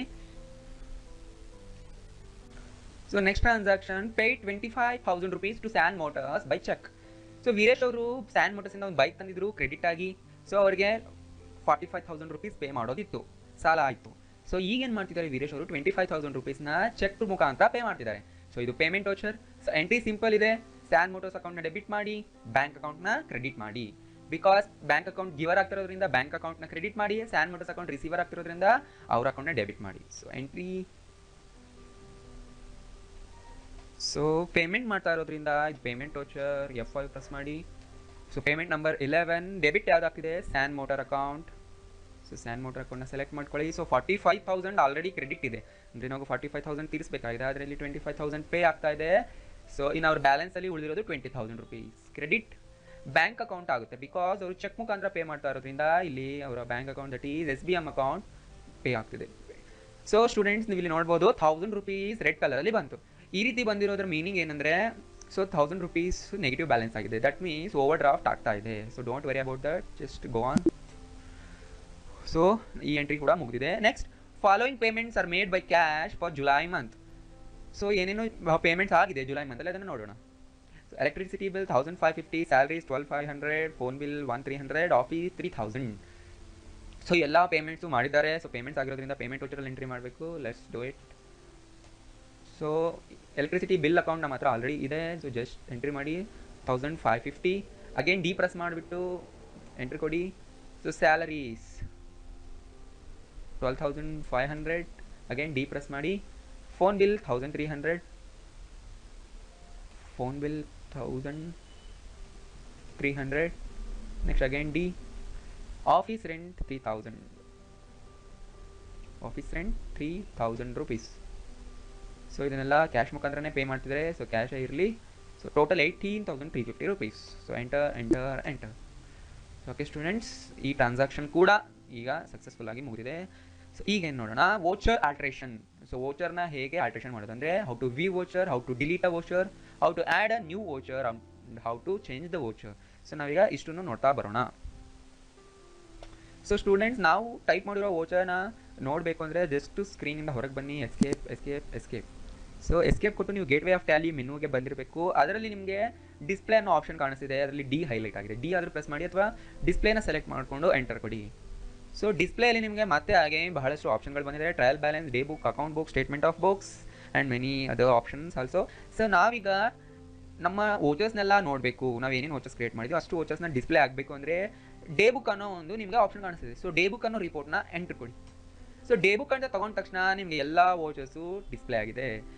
So next transaction paid 25,000 rupees to San Motors by cheque. So Veeresh ಅವರು ಸ್ಯಾನ್ ಮೋಟರ್ಸಿಂದ ಒಂದು ಬೈಕ್ ತಂದಿದ್ರು, ಕ್ರೆಡಿಟ್ ಆಗಿ. ಸೊ ಅವರಿಗೆ 45,000 ರೂಪೀಸ್ ಪೇ ಮಾಡೋದಿತ್ತು, ಸಾಲ ಆಯಿತು. ಸೊ ಈಗೇನು ಮಾಡ್ತಿದ್ದಾರೆ ವೀರೇಶ್ ಅವರು? 25,000 ರೂಪೀಸ್ನ ಚೆಕ್ ಮುಖಾಂತರ ಪೇ ಮಾಡ್ತಿದ್ದಾರೆ. ಸೊ ಇದು payment voucher. So entry simple ಇದೆ. ಸ್ಯಾನ್ ಮೋಟರ್ಸ್ ಅಕೌಂಟ್ನ ಡೆಬಿಟ್ ಮಾಡಿ, ಬ್ಯಾಂಕ್ ಅಕೌಂಟ್ನ ಕ್ರೆಡಿಟ್ ಮಾಡಿ. ಬಿಕಾಸ್ ಬ್ಯಾಂಕ್ ಅಕೌಂಟ್ ಗಿವರ್ ಆಗ್ತಿರೋದ್ರಿಂದ ಬ್ಯಾಂಕ್ ಅಕೌಂಟ್ನ ಕ್ರೆಡಿಟ್ ಮಾಡಿ, ಸ್ಯಾನ್ ಮೋಟರ್ಸ್ ಅಕೌಂಟ್ ರಿಸೀವರ್ ಆಗ್ತಿರೋದ್ರಿಂದ ಅವ್ರ ಅಕೌಂಟ್ನ ಡೆಬಿಟ್ ಮಾಡಿ. So entry. ಸೊ ಪೇಮೆಂಟ್ ಮಾಡ್ತಾ ಇರೋದ್ರಿಂದ ಇದು ಪೇಮೆಂಟ್ ವೋಚರ್. F5 ಪ್ರೆಸ್ ಮಾಡಿ. ಸೊ ಪೇಮೆಂಟ್ ನಂಬರ್ 11 ಡೆಬಿಟ್ ಯಾವ್ದಾಗ್ತಿದೆ? San motor account. So San motor ಅಕೌಂಟ್ನ ಸೆಲೆಕ್ಟ್ ಮಾಡ್ಕೊಳ್ಳಿ. ಸೊ 45,000 ಆಲ್ರೆಡಿ ಕ್ರೆಡಿಟ್ ಇದೆ, ಅಂದರೆ ನಾವು 45,000 ತೀರಿಸಬೇಕಾಗಿದೆ, ಅದರಲ್ಲಿ 25,000 ಪೇ ಆಗ್ತಾ ಇದೆ. ಸೊ ಇನ್ನು ಅವ್ರ ಬ್ಯಾಲೆನ್ಸಲ್ಲಿ ಉಳಿದಿರೋದು 20,000 ರೂಪೀಸ್. ಕ್ರೆಡಿಟ್ ಬ್ಯಾಂಕ್ ಅಕೌಂಟ್ ಆಗುತ್ತೆ, ಬಿಕಾಸ್ ಅವರು ಚೆಕ್ ಮುಖಾಂತರ ಪೇ ಮಾಡ್ತಾ ಇರೋದ್ರಿಂದ ಇಲ್ಲಿ ಅವರ bank account that is SBM account pay ಆಗ್ತಿದೆ. ಸೊ ಸ್ಟೂಡೆಂಟ್ಸ್, ನೀವು ಇಲ್ಲಿ ನೋಡ್ಬೋದು 1000 ರೂಪೀಸ್ ರೆಡ್ ಕಲರಲ್ಲಿ ಬಂತು. ಈ ರೀತಿ ಬಂದಿರೋದ್ರ ಮೀನಿಂಗ್ ಏನಂದರೆ, ಸೊ 1000 ರೂಪೀಸ್ ನೆಗೆಟಿವ್ ಬ್ಯಾಲೆನ್ಸ್ ಆಗಿದೆ, ದಟ್ ಮೀನ್ಸ್ ಓವರ್ ಡ್ರಾಫ್ಟ್ ಆಗ್ತಾ ಇದೆ. So don't worry about that, just go on. So ಈ ಎಂಟ್ರಿ ಕೂಡ ಮುಗಿದಿದೆ. Next following payments are made by cash for July month. So ಏನೇನು ಪೇಮೆಂಟ್ಸ್ ಆಗಿದೆ July ಮಂತಲ್ಲಿ ಅದನ್ನು ನೋಡೋಣ. So electricity bill 1550, salaries 12500, phone bill 1300, office 3000. So ಎಲ್ಲ payments ಮಾಡಿದ್ದಾರೆ. So payments ಆಗಿರೋದ್ರಿಂದ ಪೇಮೆಂಟ್ ವೋಚರಲ್ಲಿ ಎಂಟ್ರಿ ಮಾಡಬೇಕು. Let's do it. So electricity bill account ನಮ್ಮ ಹತ್ರ ಆಲ್ರೆಡಿ ಇದೆ. ಸೊ ಜಸ್ಟ್ ಎಂಟ್ರಿ ಮಾಡಿ 1550. ಅಗೇನ್ ಡಿ ಪ್ರೆಸ್ ಮಾಡಿಬಿಟ್ಟು ಎಂಟ್ರಿ ಕೊಡಿ. So salaries 12500, again D press ಮಾಡಿ. Phone bill 1300, phone bill 1300, next again D. Office rent 3000, office rent 3000 rupees. So ಇದನ್ನೆಲ್ಲ cash ಮುಖಾಂತರನೇ pay ಮಾಡ್ತಿದ್ದಾರೆ. ಸೊ ಕ್ಯಾಶೇ ಇರಲಿ. So total 18,350 rupees. So enter. Okay students, ಈ transaction ಕೂಡ ಈಗ ಸಕ್ಸಸ್ಫುಲ್ ಆಗಿ ಮುಗಿದಿದೆ. ಸೊ ಈಗ ಏನು ನೋಡೋಣ, ವೋಚರ್ ಆಲ್ಟ್ರೇಷನ್. ಸೊ ವೋಚರ್ನ ಹೇಗೆ ಆಲ್ಟ್ರೇಷನ್ ಮಾಡೋದು ಅಂದರೆ how to view voucher, how to delete a voucher, how to add a new voucher, how to change the voucher. So ನಾವೀಗ ಇಷ್ಟನ್ನು ನೋಡ್ತಾ ಬರೋಣ. ಸೊ ಸ್ಟೂಡೆಂಟ್ಸ್, ನಾವು ಟೈಪ್ ಮಾಡಿರೋ ವೋಚರ್ನ ನೋಡಬೇಕು ಅಂದರೆ ಜಸ್ಟ್ ಸ್ಕ್ರೀನಿಂದ ಹೊರಗೆ ಬನ್ನಿ. ಎಸ್ಕೇಪ್. ಸೊ ಎಸ್ಕೇಪ್ ಕೊಟ್ಟು ನೀವು ಗೇಟ್ವೇ ಆಫ್ ಟ್ಯಾಲಿ ಮೆನುಗೆ ಬಂದಿರಬೇಕು. ಅದರಲ್ಲಿ ನಿಮಗೆ ಡಿಸ್ಪ್ಲೇ ಅನ್ನೋ ಆಪ್ಷನ್ ಕಾಣಿಸ್ತಿದೆ. ಅದರಲ್ಲಿ ಡಿ ಹೈಲೈಟ್ ಆಗಿದೆ. ಡಿ ಆದರೂ ಪ್ರೆಸ್ ಮಾಡಿ ಅಥವಾ ಡಿಸ್ಪ್ಲೇನ ಸೆಲೆಕ್ಟ್ ಮಾಡಿಕೊಂಡು ಎಂಟರ್ ಕೊಡಿ. ಸೊ ಡಿಸ್ಪ್ಲೇಯಲ್ಲಿ ನಿಮಗೆ ಮತ್ತೆ ಹಾಗೆ ಬಹಳಷ್ಟು ಆಪ್ಷನ್ಗಳು ಬಂದಿದೆ. Trial balance, day book, account book, statement of books and many other options also. So ನಾವೀಗ ನಮ್ಮ ವೋಚರ್ಸ್ನೆಲ್ಲ ನೋಡಬೇಕು. ನಾವು ಏನೇನು ವೋಚರ್ಸ್ ಕ್ರಿಯೇಟ್ ಮಾಡಿದ್ವಿ ಅಷ್ಟು ವೋಚರ್ಸ್ನ ಡಿಸ್ಪ್ಲೇ ಆಗಬೇಕು ಅಂದರೆ ಡೇ ಬುಕ್ ಅನ್ನೋ ಒಂದು ನಿಮಗೆ ಆಪ್ಷನ್ ಕಾಣಿಸ್ತಿದೆ. ಸೊ ಡೇ ಬುಕ್ ಅನ್ನೋ ರಿಪೋರ್ಟ್ನ ಎಂಟ್ರ್ ಕೊಡಿ. ಸೊ ಡೇ ಬುಕ್ ಅಂತ ತೊಗೊಂಡ ತಕ್ಷಣ ನಿಮಗೆ ಎಲ್ಲ ವೋಚರ್ಸು ಡಿಸ್ಪ್ಲೇ ಆಗಿದೆ.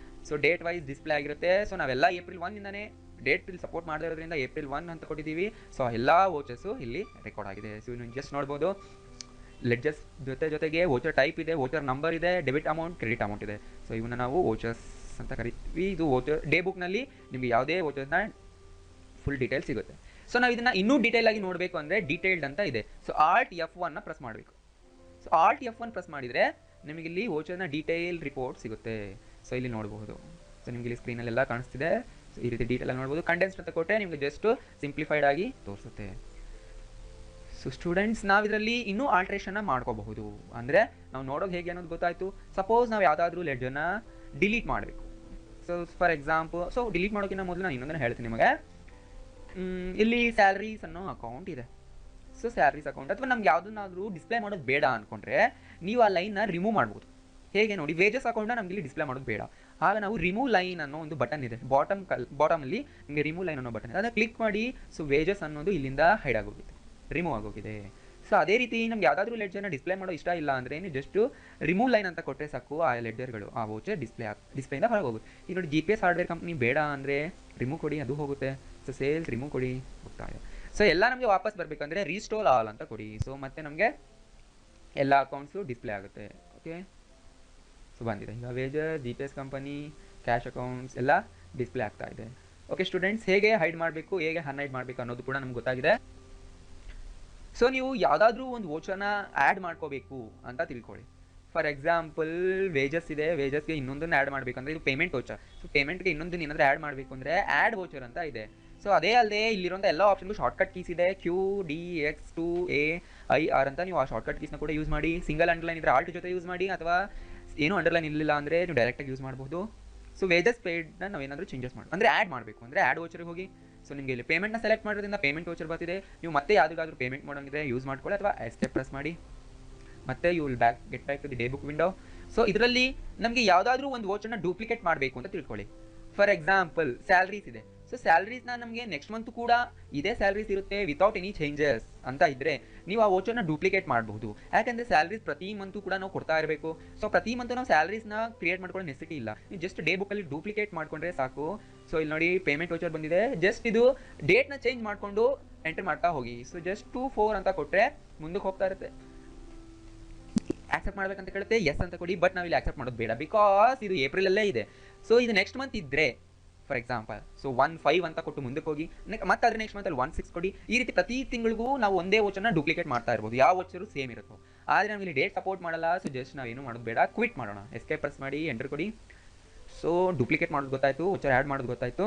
ಸೊ ಡೇಟ್ ವೈಸ್ ಡಿಸ್ಪ್ಲೇ ಆಗಿರುತ್ತೆ. ಸೊ ನಾವೆಲ್ಲ ಏಪ್ರಿಲ್ 1ಇಂದನೇ ಡೇಟ್ ಇಲ್ಲಿ ಸಪೋರ್ಟ್ ಮಾಡದೇ ಇರೋದ್ರಿಂದ ಏಪ್ರಿಲ್ 1 ಅಂತ ಕೊಟ್ಟಿದ್ದೀವಿ. ಸೊ ಎಲ್ಲ ವೋಚರ್ಸು ಇಲ್ಲಿ ರೆಕಾರ್ಡ್ ಆಗಿದೆ. ಸೊ ನೀವು ಜಸ್ಟ್ ನೋಡ್ಬೋದು. ಲೆಡ್ಜರ್ಸ್ ಜೊತೆಗೆ ವೋಚರ್ ಟೈಪ್ ಇದೆ, ವೋಚರ್ ನಂಬರ್ ಇದೆ, ಡೆಬಿಟ್ ಅಮೌಂಟ್, ಕ್ರೆಡಿಟ್ ಅಮೌಂಟ್ ಇದೆ. ಸೊ ಇವನ್ನ ನಾವು ವೋಚರ್ಸ್ ಅಂತ ಕರಿತೀವಿ. ಇದು ವೋಚರ್ ಡೇ ಬುಕ್ನಲ್ಲಿ ನಿಮಗೆ ಯಾವುದೇ ವೋಚರ್ಸ್ನ ಫುಲ್ ಡೀಟೇಲ್ ಸಿಗುತ್ತೆ. ಸೊ ನಾವು ಇದನ್ನು ಇನ್ನೂ ಡೀಟೇಲ್ ಆಗಿ ನೋಡಬೇಕು ಅಂದರೆ ಡೀಟೇಲ್ಡ್ ಅಂತ ಇದೆ. ಸೊ Alt F1 ಪ್ರೆಸ್ ಮಾಡಬೇಕು. ಸೊ Alt F1 ಪ್ರೆಸ್ ಮಾಡಿದರೆ ನಿಮಗೆ ಇಲ್ಲಿ ವೋಚರ್ನ ಡೀಟೇಲ್ ರಿಪೋರ್ಟ್ ಸಿಗುತ್ತೆ. ಸೊ ಇಲ್ಲಿ ನೋಡಬಹುದು. ಸೊ ನಿಮಗೆ ಇಲ್ಲಿ ಸ್ಕ್ರೀನಲ್ಲೆಲ್ಲ ಕಾಣಿಸ್ತಿದೆ. ಸೊ ಈ ರೀತಿ ಡೀಟೇಲ್ ಆಗಿ ನೋಡ್ಬೋದು. ಕಂಡೆನ್ಸ್ಡ್ ಅಂತ ಕೊಟ್ಟರೆ ನಿಮಗೆ ಜಸ್ಟ್ ಸಿಂಪ್ಲಿಫೈಡ್ ಆಗಿ ತೋರಿಸುತ್ತೆ. ಸೊ ಸ್ಟೂಡೆಂಟ್ಸ್, ನಾವು ಇದರಲ್ಲಿ ಇನ್ನೂ ಆಲ್ಟ್ರೇಷನ್ನ ಮಾಡ್ಕೋಬಹುದು. ಅಂದರೆ ನಾವು ನೋಡೋದು ಹೇಗೆ ಅನ್ನೋದು ಗೊತ್ತಾಯಿತು. ಸಪೋಸ್ ನಾವು ಯಾವುದಾದ್ರೂ ಲೆಡ್ಜರ್ನ ಡಿಲೀಟ್ ಮಾಡಬೇಕು. So for example, so delete ಮಾಡೋಕ್ಕಿಂತ ಮೊದಲು ನಾನು ಇನ್ನೊಂದನ್ನು ಹೇಳ್ತೀನಿ ನಿಮಗೆ. ಇಲ್ಲಿ ಸ್ಯಾಲರೀಸ್ ಅನ್ನೋ ಅಕೌಂಟ್ ಇದೆ. ಸೊ ಸ್ಯಾಲರೀಸ್ ಅಕೌಂಟ್ ಅಥವಾ ನಮ್ಗೆ ಯಾವುದನ್ನಾದರೂ ಡಿಸ್ಪ್ಲೇ ಮಾಡೋದು ಬೇಡ ಅಂದ್ಕೊಂಡ್ರೆ ನೀವು ಆ ಲೈನ್ನ ರಿಮೂವ್ ಮಾಡ್ಬೋದು. ಹೇಗೆ ನೋಡಿ, ವೇಜಸ್ ಅಕೌಂಟ್ನ ನಮಗೆ ಇಲ್ಲಿ ಡಿಸ್ಪ್ಲೇ ಮಾಡೋದು ಬೇಡ. ಆಗ ನಾವು ರಿಮೂವ್ ಲೈನ್ ಅನ್ನೋ ಒಂದು ಬಟನ್ ಇದೆ ಬಾಟಮಲ್ಲಿ ನಿಮಗೆ ರಿಮೂವ್ ಲೈನ್ ಅನ್ನೋ ಬಟನ್ ಇದೆ. ಅದನ್ನು ಕ್ಲಿಕ್ ಮಾಡಿ. ಸೊ ವೇಜಸ್ ಅನ್ನೋದು ಇಲ್ಲಿಂದ ಹೈಡ್ ಆಗೋಗಿದೆ, ರಿಮೂವ್ ಆಗೋಗಿದೆ. ಸೊ ಅದೇ ರೀತಿ ನಮ್ಗೆ ಯಾವುದಾದ್ರೂ ಲೆಡ್ಜರ್ನ ಡಿಸ್ಪ್ಲೇ ಮಾಡೋ ಇಷ್ಟ ಇಲ್ಲ ಅಂದರೆ ನೀವು ಜಸ್ಟು ರಿಮೂವ್ ಲೈನ್ ಅಂತ ಕೊಟ್ಟರೆ ಸಾಕು. ಆ ಲೆಡ್ಜರ್ಗಳು, ಆ ವೋಚರ್ ಡಿಸ್ಪ್ಲೇಯಿಂದ ಹೊರಗೆ ಹೋಗುತ್ತೆ. ಈಗ ನೋಡಿ, GPS ಹಾರ್ಡ್ವೇರ್ ಕಂಪ್ನಿ ಬೇಡ ಅಂದರೆ ರಿಮೂವ್ ಕೊಡಿ, ಅದು ಹೋಗುತ್ತೆ. ಸೊ ಸೇಲ್ಸ್ ರಿಮೂವ್ ಕೊಡಿ, ಹೋಗ್ತಾ ಇದೆ. ಸೊ ಎಲ್ಲ ನಮಗೆ ವಾಪಸ್ ಬರಬೇಕಂದ್ರೆ ರೀಸ್ಟೋರ್ ಆಲ್ ಅಂತ ಕೊಡಿ. ಸೊ ಮತ್ತೆ ನಮಗೆ ಎಲ್ಲ ಅಕೌಂಟ್ಸು ಡಿಸ್ಪ್ಲೇ ಆಗುತ್ತೆ. ಓಕೆ, ಸೊ ಬಂದಿದೆ ಈಗ ವೇಜರ್, GPS ಕಂಪನಿ, ಕ್ಯಾಶ್ ಅಕೌಂಟ್ಸ್ ಎಲ್ಲ ಡಿಸ್ಪ್ಲೇ ಆಗ್ತಾ ಇದೆ. ಓಕೆ ಸ್ಟೂಡೆಂಟ್ಸ್, ಹೇಗೆ ಹೈಡ್ ಮಾಡಬೇಕು, ಹೇಗೆ ಅನ್ಹೈಡ್ ಮಾಡಬೇಕು ಅನ್ನೋದು ಕೂಡ ನಮ್ಗೆ ಗೊತ್ತಾಗಿದೆ. ಸೊ ನೀವು ಯಾವುದಾದ್ರೂ ಒಂದು ವೋಚರ್ನ ಆ್ಯಡ್ ಮಾಡ್ಕೋಬೇಕು ಅಂತ ತಿಳ್ಕೊಳ್ಳಿ. ಫಾರ್ ಎಕ್ಸಾಂಪಲ್ ವೇಜಸ್ ಇದೆ, ವೇಜಸ್ಗೆ ಇನ್ನೊಂದನ್ನು ಆ್ಯಡ್ ಮಾಡಬೇಕಂದ್ರೆ ಇದು ಪೇಮೆಂಟ್ ವೋಚರ್. ಸೊ ಪೇಮೆಂಟ್ಗೆ ಇನ್ನೊಂದನ್ನು ಏನಾದರೂ ಆ್ಯಡ್ ಮಾಡಬೇಕು ಅಂದರೆ ಆ್ಯಡ್ ವೋಚರ್ ಅಂತ ಇದೆ. ಸೊ ಅದೇ ಅಲ್ಲದೆ ಇಲ್ಲಿರುವಂಥ ಎಲ್ಲ ಆಪ್ಷನ್ಗೂ ಶಾರ್ಟ್ಕಟ್ ಕೀಸ್ ಇದೆ. QDX2AIR ಅಂತ ನೀವು ಆ ಶಾರ್ಟ್ಕಟ್ ಕೀಸ್ನ ಕೂಡ ಯೂಸ್ ಮಾಡಿ. ಸಿಂಗಲ್ ಅಂಡರ್ಲೈನ್ ಇದ್ದರೆ ಆಲ್ಟ್ ಜೊತೆ ಯೂಸ್ ಮಾಡಿ, ಅಥವಾ ಏನೂ ಅಂಡರ್ಲೈನ್ ಇರಲಿಲ್ಲ ಅಂದರೆ ನೀವು ಡೈರೆಕ್ಟಾಗಿ ಯೂಸ್ ಮಾಡ್ಬೋದು. ಸೊ ವೇಜಸ್ ಪೇಡ್ನ ನಾವೇನಾದರೂ ಚೇಂಜಸ್ ಮಾಡಿ ಅಂದರೆ ಆ್ಯಡ್ ಮಾಡಬೇಕು ಅಂದರೆ ಆ್ಯಡ್ ವೋಚರ್ಗೆ ಹೋಗಿ. ಸೊ ನಿಮಗೆ ಇಲ್ಲಿ ಪೇಮೆಂಟ್ನ ಸೆಲೆಕ್ಟ್ ಮಾಡೋದ್ರಿಂದ ಪೇಮೆಂಟ್ ವೋಚರ್ ಬರ್ತಿದೆ. ನೀವು ಮತ್ತೆ ಯಾವುದಾದ್ರೂ ಪೇಮೆಂಟ್ ಮಾಡೋಂಗಿದ್ರೆ ಯೂಸ್ ಮಾಡ್ಕೊಳ್ಳಿ, ಅಥವಾ ಎಸ್ಕೇಪ್ ಪ್ರೆಸ್ ಮಾಡಿ. ಮತ್ತೆ you will get back to the day book window. So ಇದರಲ್ಲಿ ನಮಗೆ ಯಾವುದಾದ್ರೂ ಒಂದು ವೋಚರ್ನ ಡೂಪ್ಲಿಕೇಟ್ ಮಾಡಬೇಕು ಅಂತ ತಿಳ್ಕೊಳ್ಳಿ. ಫಾರ್ ಎಕ್ಸಾಂಪಲ್ ಸ್ಯಾಲರೀಸ್ ಇದೆ. ಸೊ ಸ್ಯಾಲರೀಸ್ನ ನಮಗೆ ನೆಕ್ಸ್ಟ್ ಮಂತ್ ಕೂಡ ಇದೇ ಸ್ಯಾಲರೀಸ್ ಇರುತ್ತೆ ವಿತೌಟ್ ಎನಿ ಚೇಂಜಸ್ ಅಂತ ಇದ್ದರೆ ನೀವು ಆ ವೋಚರ್ನ ಡೂಪ್ಲಿಕೇಟ್ ಮಾಡಬಹುದು. ಯಾಕೆಂದರೆ ಸ್ಯಾಲರೀಸ್ ಪ್ರತಿ ಮಂತು ಕೂಡ ನಾವು ಕೊಡ್ತಾ ಇರಬೇಕು. ಸೊ ಪ್ರತಿ ಮಂತು ನಾವು ಸ್ಯಾಲರೀಸ್ನ ಕ್ರಿಯೇಟ್ ಮಾಡ್ಕೊಳ್ಳೋ ನೆಸಿಟಿ ಇಲ್ಲ. ನೀವು ಜಸ್ಟ್ ಡೇ ಬುಕ್ಕಲ್ಲಿ ಡೂಪ್ಲಿಕೇಟ್ ಮಾಡಿಕೊಂಡ್ರೆ ಸಾಕು. ಸೊ ಇಲ್ಲಿ ನೋಡಿ ಪೇಮೆಂಟ್ ವೋಚರ್ ಬಂದಿದೆ. ಜಸ್ಟ್ ಇದು ಡೇಟ್ನ ಚೇಂಜ್ ಮಾಡಿಕೊಂಡು ಎಂಟರ್ ಮಾಡ್ತಾ ಹೋಗಿ. ಸೊ ಜಸ್ಟ್ 2/4 ಅಂತ ಕೊಟ್ಟರೆ ಮುಂದಕ್ಕೆ ಹೋಗ್ತಾ ಇರುತ್ತೆ. ಆಕ್ಸೆಪ್ಟ್ ಮಾಡಬೇಕಂತ ಕೇಳುತ್ತೆ, ಎಸ್ ಅಂತ ಕೊಡಿ. ಬಟ್ ನಾವು ಇಲ್ಲಿ ಆಕ್ಸೆಪ್ಟ್ ಮಾಡೋದು ಬೇಡ, ಬಿಕಾಸ್ ಇದು ಏಪ್ರಿಲಲ್ಲೇ ಇದೆ. ಸೊ ಇದು ನೆಕ್ಸ್ಟ್ ಮಂತ್ ಇದ್ದರೆ ಫಾರ್ ಎಕ್ಸಾಂಪಲ್ ಸೊ 1/5 ಅಂತ ಕೊಟ್ಟು ಮುಂದಕ್ಕೆ ಹೋಗಿ ಮತ್ತೆ ಅದ್ರ ನೆಕ್ಸ್ಟ್ ಮಂತಲ್ಲಿ 1/6 ಕೊಡಿ. ಈ ರೀತಿ ಪ್ರತಿ ತಿಂಗಳಿಗೂ ನಾವು ಒಂದೇ ವೋಚರ್ನ ಡೂಪ್ಲಿಕೇಟ್ ಮಾಡ್ತಾ ಇರ್ಬೋದು. ಯಾವ ವೋಚರು ಸೇಮ್ ಇರುತ್ತೋ. ಆದರೆ ನಾವು ಇಲ್ಲಿ ಡೇಟ್ ಸಪೋರ್ಟ್ ಮಾಡಲ್ಲ. ಸೊ ಜಸ್ಟ್ ನಾವೇನು ಮಾಡೋದು ಬೇಡ, ಕ್ವಿಟ್ ಮಾಡೋಣ. ಎಸ್ಕೇಪ್ ಪ್ರೆಸ್ ಮಾಡಿ, ಎಂಟರ್ ಕೊಡಿ. ಸೊ ಡೂಪ್ಲಿಕೇಟ್ ಮಾಡೋದು ಗೊತ್ತಾಯಿತು, ವೋಚರ್ ಆ್ಯಡ್ ಮಾಡೋದು ಗೊತ್ತಾಯಿತು.